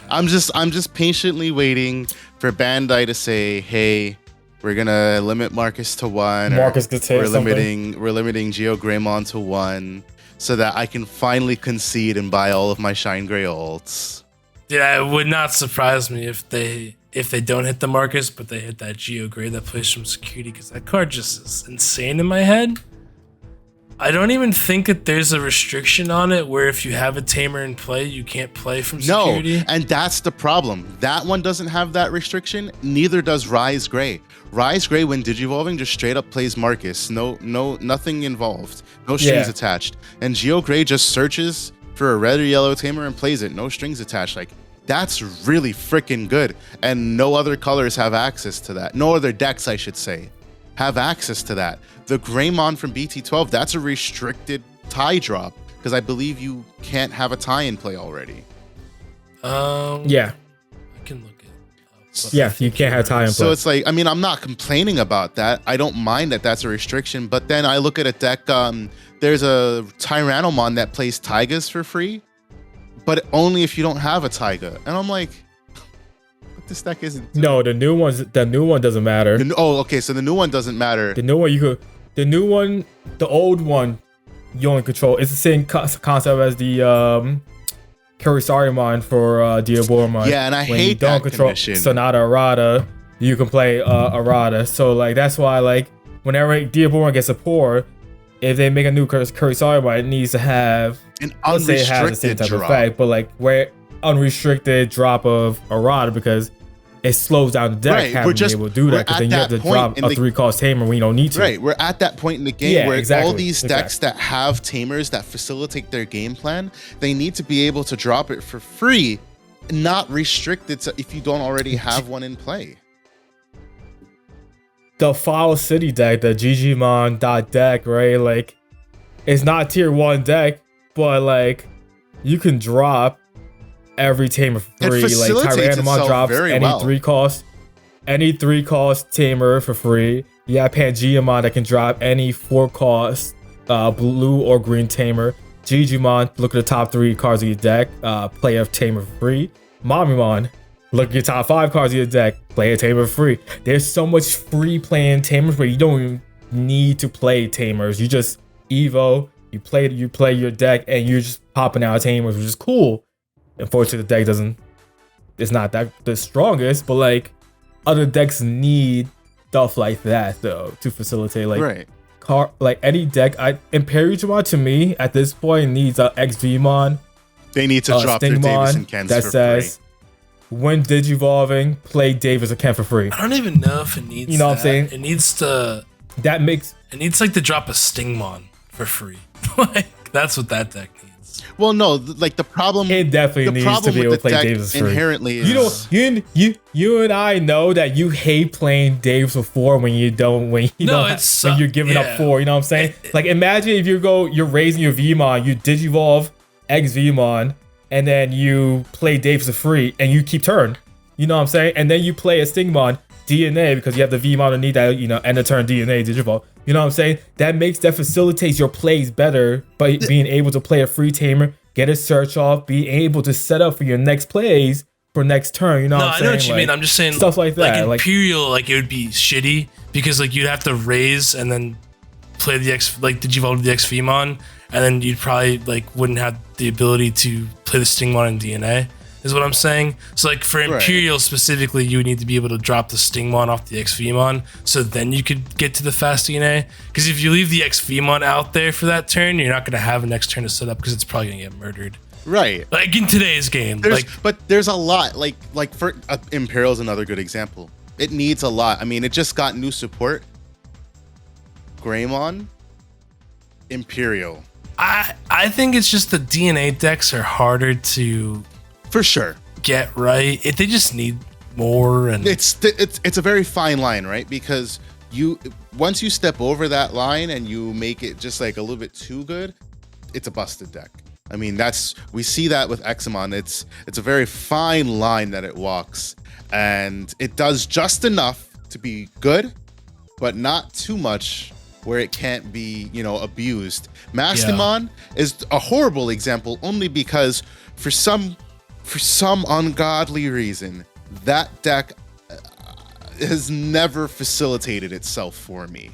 I'm just patiently waiting for Bandai to say, hey, we're gonna limit Marcus to 1. Marcus could say we're limiting Geo Greymon to 1, so that I can finally concede and buy all of my Shine Grey alts. Yeah, it would not surprise me if they don't hit the Marcus, but they hit that Geo Grey that plays from security, because that card just is insane in my head. I don't even think that there's a restriction on it where if you have a Tamer in play, you can't play from security. No, and that's the problem. That one doesn't have that restriction. Neither does Rise Grey. Rise Grey, when digivolving, just straight up plays Marcus. Nothing involved. No strings attached. And Geo Grey just searches for a red or yellow Tamer and plays it. No strings attached. That's really freaking good. And no other colors have access to that. No other decks, I should say, have access to that. The Greymon from BT12, that's a restricted tie drop, because I believe you can't have a tie in play already. Yeah. I can look it up. Yeah, you can't have tie in play. So it's I'm not complaining about that. I don't mind that that's a restriction, but then I look at a deck, there's a Tyrannomon that plays Taigas for free, but only if you don't have a Taiga. And I'm like, what this deck isn't. No, the new one doesn't matter. Okay, so the new one doesn't matter. The old one, you only control. It's the same concept as the Kurisariumon for Diaboromon. Yeah, and I when hate you don't that control condition. Sonata Arata, you can play Arata. So that's why whenever Diaboromon gets a pour, if they make a new Kurisariumon, it needs to have an unrestricted, it has the same type of effect, but where unrestricted drop of Arata, because it slows down the deck. Right, having to be able to do that, because then you have to drop a 3-cost Tamer when you don't need to. Right, we're at that point in the game where all these decks that have Tamers that facilitate their game plan, they need to be able to drop it for free, not restricted to if you don't already have one in play. The Foul City deck, the Digimon deck, right? It's not tier 1 deck, but you can drop every Tamer for free. Tyrannomon drops any 3-cost Tamer for free. You have Pangeamon that can drop any 4-cost blue or green Tamer. Digimon, look at the top 3 cards of your deck, play a Tamer for free. Mamimon, look at your top 5 cards of your deck, play a Tamer for free. There's so much free playing Tamers where you don't even need to play Tamers. You just Evo, you play your deck, and you're just popping out Tamers, which is cool. Unfortunately, the deck it's not that the strongest, but other decks need stuff like that though to facilitate like Right. like any deck. Imperial to me at this point needs a Xvmon. They need to drop their Davis and Kens that for says free. when digivolving, play Davis or Ken for free. I don't even know if it needs. You know what I'm saying? It needs to. That makes. It needs like to drop a Stingmon for free. Like that's what that deck needs. Well, no, like the problem. It definitely needs to be able to play Davis free. Inherently, You and I know that you hate playing Davis before when you don't when you're giving up 4. You know what I'm saying? Like imagine if you're raising your Vmon, you digivolve Xvmon, and then you play Davis for free, and you keep turn. You know what I'm saying? And then you play a Stingmon DNA because you have the Vmon to need that, end of turn DNA digivolve. You know what I'm saying? That facilitates your plays better by being able to play a free Tamer, get a search off, be able to set up for your next plays for next turn. You know what I'm saying? No, I know what you mean. I'm just saying stuff like that. Like Imperial, like it would be shitty because like you'd have to raise and then play the digivolve the Xvmon, and then you'd probably like wouldn't have the ability to play the Stingmon in DNA. Is what I'm saying. So like for Imperial specifically, you would need to be able to drop the Stingmon off the Xvmon, so then you could get to the fast DNA. Because if you leave the Xvmon out there for that turn, you're not going to have a next turn to set up because it's probably going to get murdered. Right. Like in today's game. But there's a lot. Like for Imperial's another good example. It needs a lot. I mean, it just got new support. Greymon, Imperial. I think it's just the DNA decks are harder to. For sure. Get right. They just need more, and it's a very fine line, right? Because once you step over that line and you make it just like a little bit too good, it's a busted deck. I mean, we see that with Agumon. It's a very fine line that it walks, and it does just enough to be good, but not too much where it can't be, abused. Mastimon is a horrible example only because for some ungodly reason, that deck has never facilitated itself for me.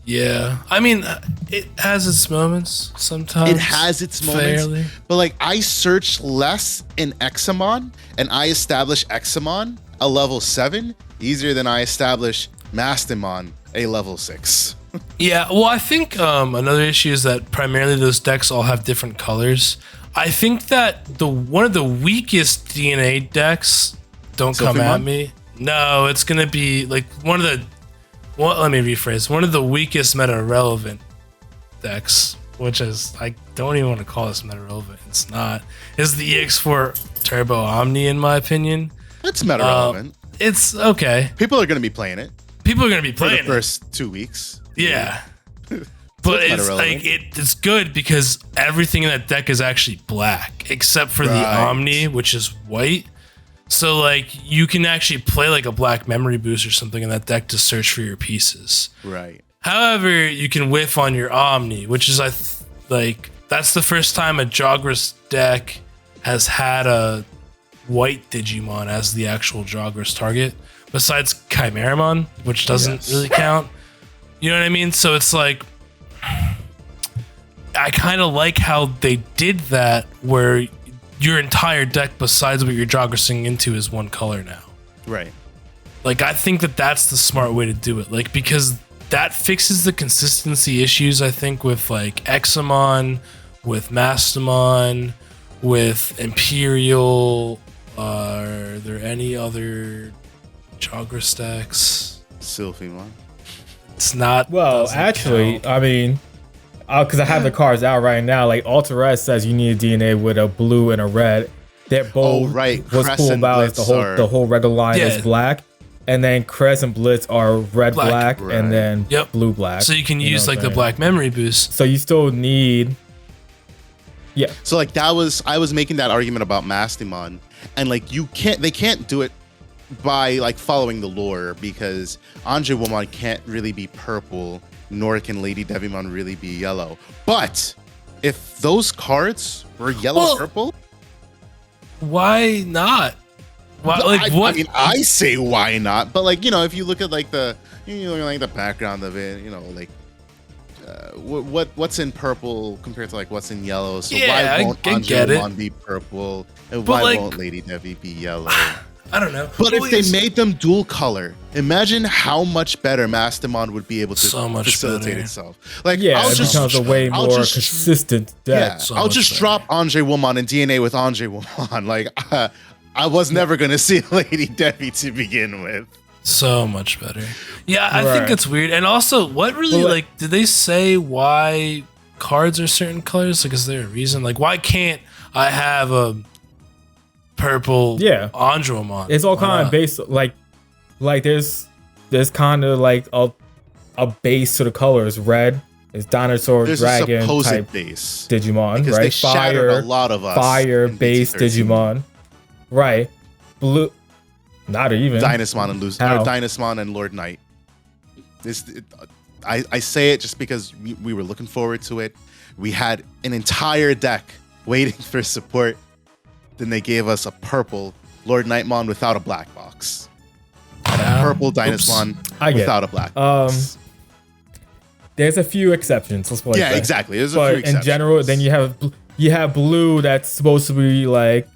Yeah. I mean, it has its moments sometimes. It has its moments. Fairly. But like I search less in Agumon and I establish Agumon a level 7 easier than I establish Mastimon a level 6. Yeah, well, I think another issue is that primarily those decks all have different colors. I think that one of the weakest DNA decks, don't come at me. No, it's gonna be like let me rephrase. One of the weakest meta relevant decks, which is I don't even want to call this meta relevant. It's not. Is the EX4 Turbo Omni in my opinion? It's meta relevant. It's okay. People are gonna be playing it. People are gonna be playing for the first 2 weeks. Yeah. But it's like it's good because everything in that deck is actually black except for the Omni, which is white. So like you can actually play like a black memory boost or something in that deck to search for your pieces. Right. However, you can whiff on your Omni, which is that's the first time a Jogras deck has had a white Digimon as the actual Jogras target, besides Chimeramon, which doesn't really count. You know what I mean? So it's like I kind of like how they did that, where your entire deck, besides what you're Jogressing into, is one color now. Right. Like, I think that that's the smart way to do it. Like, because that fixes the consistency issues, I think, with like Agumon, with Mastimon, with Imperial. Are there any other Jogress decks? Sylphimon. It's not. Well, actually, count. I mean, because I have the cards out right now. Like Altares says, you need a DNA with a blue and a red. They're both. What's cool about it is the whole regular line is black, and then Crest and Blitz are red black, and then blue black. So you can use like the black memory boost. So you still need. Yeah. So like I was making that argument about Mastimon, and like they can't do it by like following the lore, because Anjewomon can't really be purple, nor can Lady Devimon really be yellow. But if those cards were yellow purple, why not? Why, like what? I mean, I say why not, but like if you look at like the the background of it, like what's in purple compared to like what's in yellow. So why won't Anjewomon be purple, and why won't Lady Devi be yellow? I don't know. But if they made them dual color, imagine how much better Mastamon would be able to facilitate itself. Like, it becomes a way more consistent deck. Yeah, I'll just drop Andre Woman and DNA with Andre Woman. Like, I was never gonna see Lady Debbie to begin with. So much better. Yeah, I think it's weird. And also, what really did they say why cards are certain colors? Like, is there a reason? Like, why can't I have a purple Andromon? It's all kind of based like there's kind of like a base to the colors. Red is dinosaur, dragon type base Digimon, because right? They shattered a lot of us. Fire based Digimon, right? Blue, not even Dynasmon and Dynasmon and Lord Knight. I say it just because we were looking forward to it. We had an entire deck waiting for support. Then they gave us a purple Lord Nightmon without a black box. And a purple Dynasmon without a black box. There's a few exceptions. Let's play exactly. There's a few exceptions. In general, then you have blue that's supposed to be like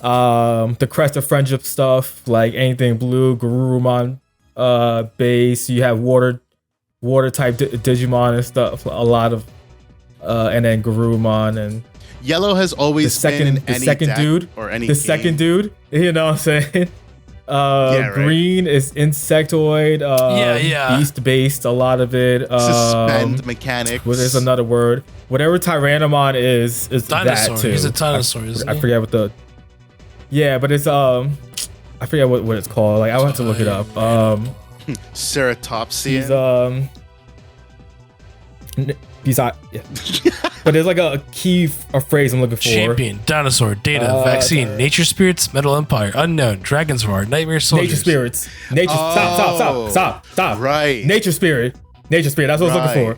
the crest of friendship stuff, like anything blue, Garurumon base. You have water type Digimon and stuff. A lot of and then Garurumon and yellow has always been in any second deck dude or any the game. second dude. You know what I'm saying? Green is insectoid, beast based, a lot of it. Suspend mechanics. Well, there's another word. Whatever Tyrannomon is dinosaur. That too. He's a dinosaur, isn't he? I forget what the. Yeah, but it's I forget what it's called. Like I'll have to look it up. Ceratopsian. But there's like a phrase I'm looking for. Champion, dinosaur, data, vaccine, nature spirits, metal empire, unknown, dragon's roar, nightmare soldiers. Nature spirits. Stop. Right. Nature spirit. That's what I was looking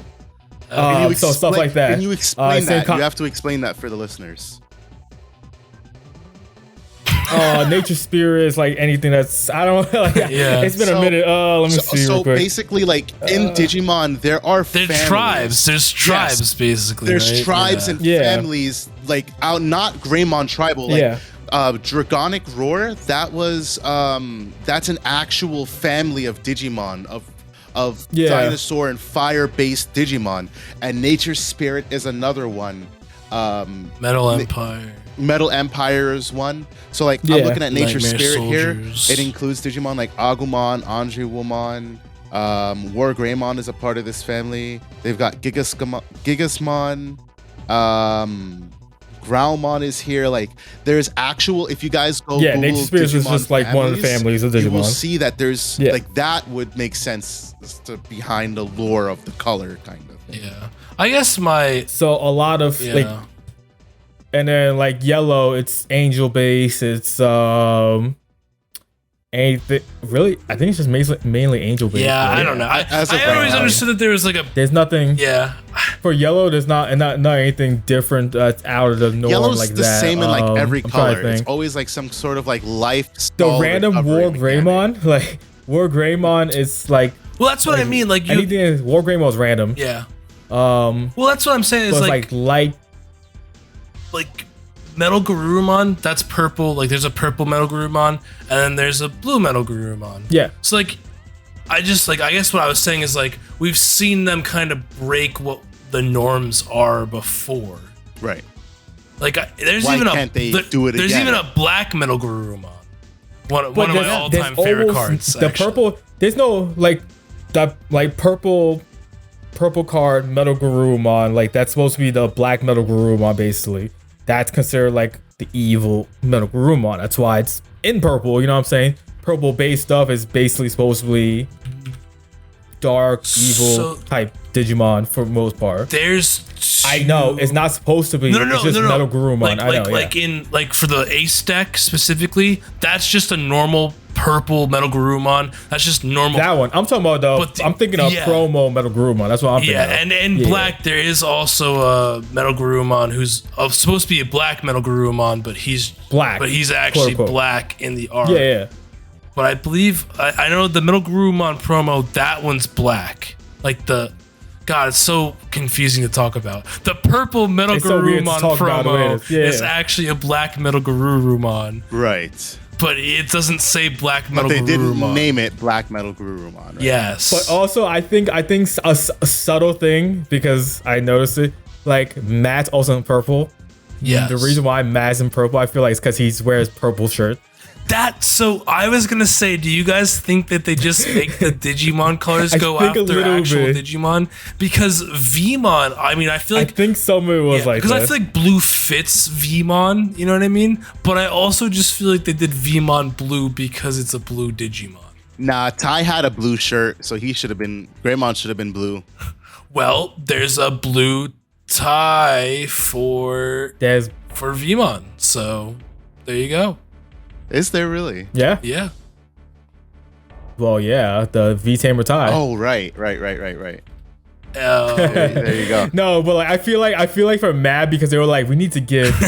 for. So stuff like that. Can you explain that? You have to explain that for the listeners. Nature spirit is like anything that's it's been a minute. Let me see. So basically, like in Digimon, there are tribes. There's tribes basically. There's tribes and families like not Greymon tribal. Like, Dragonic Roar. That's an actual family of Digimon of dinosaur and fire based Digimon, and Nature Spirit is another one. Metal Empire is one. So like I'm looking at Nature Nightmare Spirit Soldiers. here. It includes Digimon like Agumon, Andre Woman, War Greymon is a part of this family. They've got Gigasmon, Growlmon is here. Like there's actual. If you guys go, Google Nature Spirit is just like one of the families of Digimon. You will see that there's like that would make sense behind the lore of the color kind of thing. Yeah, I guess a lot of like. And then like yellow, it's angel base. It's anything really. I think it's just mainly angel base. Yeah, right? I don't know. I always understood that there was like there's nothing. Yeah. For yellow, there's not anything different that's out of the norm. Yellow's like the same in like every color. It's always like some sort of like life. The random War Greymon, like War Greymon, is like. Well, that's what I mean. Like anything is War Greymon is random. Yeah. Well, that's what I'm saying. Is like light. Like Metal Garurumon, that's purple. Like there's a purple Metal Garurumon, and then there's a blue Metal Garurumon. Yeah. So like, I guess what I was saying is like we've seen them kind of break what the norms are before. Right. Like there's Why even can't they do it there's again? even a black Metal Garurumon. One of my all-time favorite cards. The purple. There's no like the like purple card Metal Garurumon. Like that's supposed to be the black Metal Garurumon basically. That's considered like the evil Metal Garurumon. That's why it's in purple. You know what I'm saying? Purple based stuff is basically supposed to be dark, evil type Digimon for the most part. I know it's not supposed to be. It's just Metal Garurumon. Like for the Ace deck specifically, that's just a normal purple Metal Garurumon. That's just normal. That one. I'm talking about I'm thinking of promo Metal Garurumon. That's what I'm thinking of. And in black, there is also a Metal Garurumon who's supposed to be a black Metal Garurumon, but he's black. But he's actually black in the art. Yeah. But I believe, I know the Metal Garurumon promo, that one's black. Like God, it's so confusing to talk about. The purple Metal Garurumon promo is actually a black Metal Garurumon. Right. but it doesn't say Black But Metal they didn't Garurumon. name it Black Metal Garurumon. Right? Yes. But also, I think a subtle thing, because I noticed it, like Matt's also in purple. Yes. The reason why Matt's in purple, I feel like, is because he wears purple shirt. So I was gonna say, do you guys think that they just make the Digimon colors go after actual Digimon? Because Vmon, I mean, I feel like I think some of it was like because that. I feel like blue fits Vmon, you know what I mean? But I also just feel like they did Vmon blue because it's a blue Digimon. Nah, Ty had a blue shirt, so Greymon should have been blue. Well, there's a blue tie for Vmon, so there you go. Is there really? Yeah. Yeah. Well, yeah, the V Tamer tie. Oh, right. There you go. No, but like I feel like for Matt, because they were like, we need to give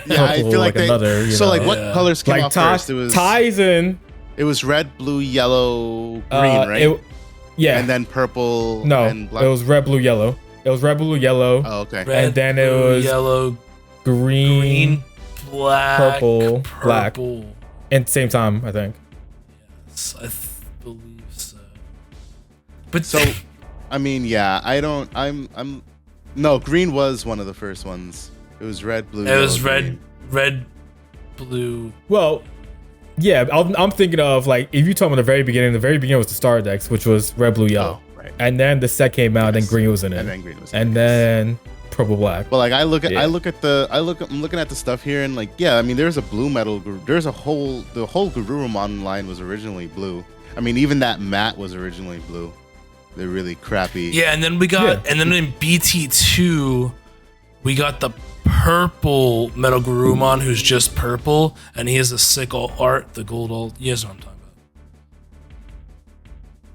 Yeah, I feel like another. So like, what colors came out first? It was ties in. It was red, blue, yellow, green, right? Yeah. And then purple. No, and black. it was red, blue, yellow. It was red, blue, yellow. Oh, okay. Red, and then it blue, was yellow, green, black, purple, black. purple. And same time, I think. Yes, I believe so. But So, I mean, yeah, no, green was one of the first ones. It was red, blue. it was yellow, green. red, blue. Well, yeah, I'm thinking of like if you talk about the very beginning was the Star Decks, which was red, blue, yellow. Oh, right. And then the set came out, Yes. and green was in it. And then green was in And it, then purple, black. But like I'm looking Yeah. at the stuff here, and like, yeah, I mean, there's a blue metal. The whole Garurumon line was originally blue. I mean, even that mat was originally blue. They're really crappy. Yeah, and then we got, and then in BT2, we got the purple Metal Garurumon, who's just purple, and he has a sick art, the gold alt. You guys know what I'm talking about.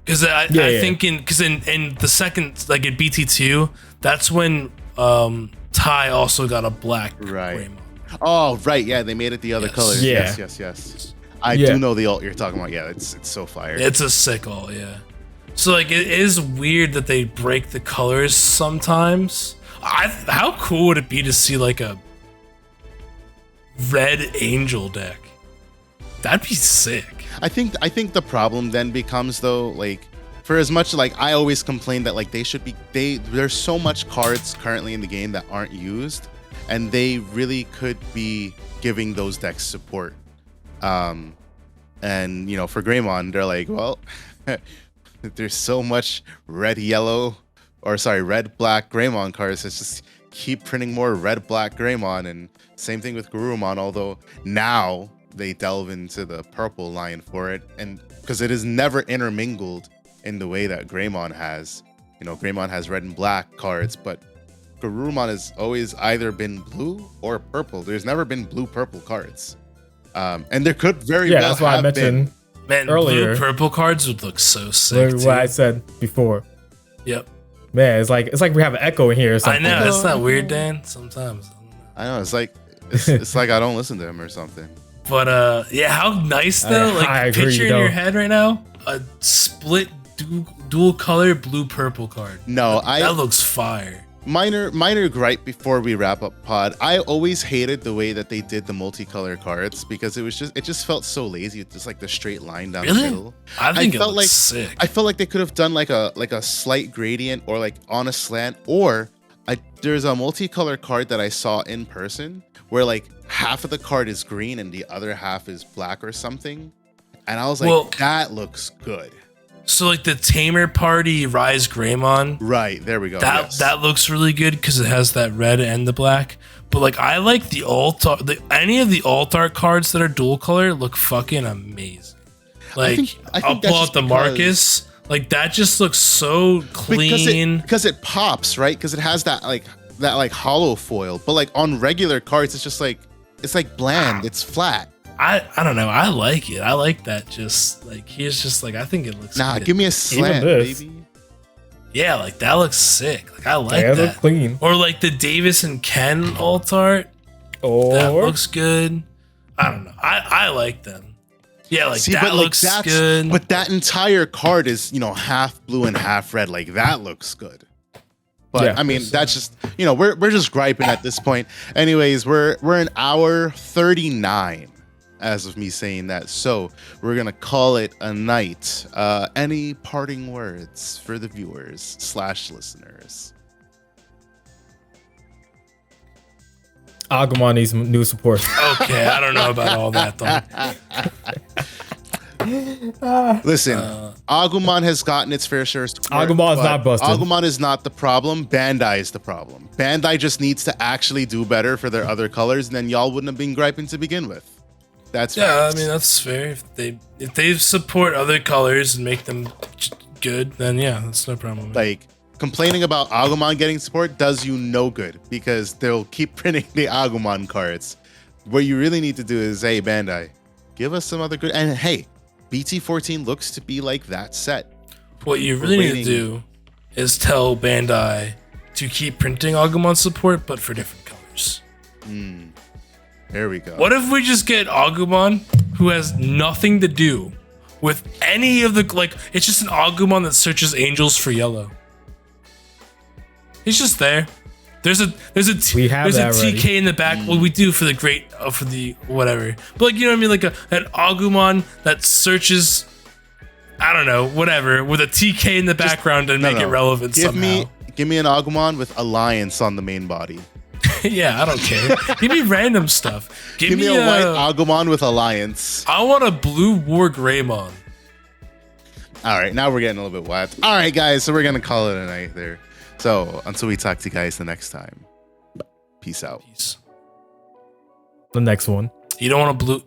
Because I think in the second, like in BT2, that's when Ty also got a black Right. Greymon. Oh, right. Yeah, they made it the other Yes. colors. Yeah. Yes. I do know the alt you're talking about. Yeah, it's so fire. It's a sick alt, yeah. So like it is weird that they break the colors sometimes. How cool would it be to see like a red angel deck? That'd be sick. I think the problem then becomes though, like, for as much like I always complain that like there's so much cards currently in the game that aren't used, and they really could be giving those decks support. And you know, for Greymon, they're like, well, there's so much red black Greymon cards. Let's just keep printing more red black Greymon, and same thing with Garurumon, although now they delve into the purple line for it, and because it is never intermingled in the way that Greymon has. You know, Greymon has red and black cards, but Garurumon has always either been blue or purple. There's never been blue-purple cards. And there could very well that's why have I mentioned Man, earlier. blue purple cards would look so sick. what I said before. Yep. Man, it's like we have an echo in here or I something. know, it's not weird, Dan. Sometimes. I know, it's like it's like I don't listen to him or something. But yeah, how nice though. I agree, Picture in though. your head right now, a split dual color blue purple card. No, that looks fire. Minor gripe before we wrap up pod. I always hated the way that they did the multicolor cards because it just felt so lazy. It's just like the straight line down the middle. I think it felt looks sick. I felt like they could have done like a slight gradient or like on a slant, or there's a multicolor card that I saw in person where like half of the card is green and the other half is black or something. And I was like, that looks good. So like the Tamer Party Rise Greymon. Right, there we go. That looks really good because it has that red and the black. But like I like the alt any of the alt art cards that are dual color look fucking amazing. Like I think I'll pull out the Marcus. Like that just looks so clean. Because it pops, right? Because it has that hollow foil. But like on regular cards, it's just like bland. It's flat. I don't know. I like it. I like that. Just like he's just like I think it looks. Nah, good. give me a slant, baby. Yeah, like that looks sick. Like I like that. Look clean. Or like the Davis and Ken alt art. That looks good. I don't know. I like them. Yeah, like that looks good. But that entire card is, half blue and half red. Like that looks good. But Yeah, I mean, that's just, we're just griping at this point. Anyways, we're an hour 39. as of me saying that. So we're gonna call it a night. Any parting words for the viewers / listeners? Agumon needs some new support. Okay, I don't know about all that though. Listen, Agumon has gotten its fair share of support. Agumon's not busted. Agumon is not the problem. Bandai is the problem. Bandai just needs to actually do better for their other colors, and then y'all wouldn't have been griping to begin with. That's facts. I mean that's fair. If they support other colors and make them good, then yeah, that's no problem. Like, complaining about Agumon getting support does you no good because they'll keep printing the Agumon cards. What you really need to do is, hey, Bandai, give us some other good. And hey, BT14 looks to be like that set. What you really need to do is tell Bandai to keep printing Agumon support, but for different colors. There we go. What if we just get Agumon who has nothing to do with any of the, like, it's just an Agumon that searches angels for yellow. He's just there. There's a TK in the back. Well, we do for the for the whatever. But like, you know what I mean? Like an Agumon that searches, I don't know, whatever, with a TK in the background and make it relevant somehow. Give me an Agumon with Alliance on the main body. Yeah, I don't care. Give me random stuff. Give me a white Agumon with Alliance. I want a blue War Greymon. All right, now we're getting a little bit wet. All right, guys, so we're gonna call it a night there. So until we talk to you guys the next time, peace out. Peace. The next one. You don't want a blue.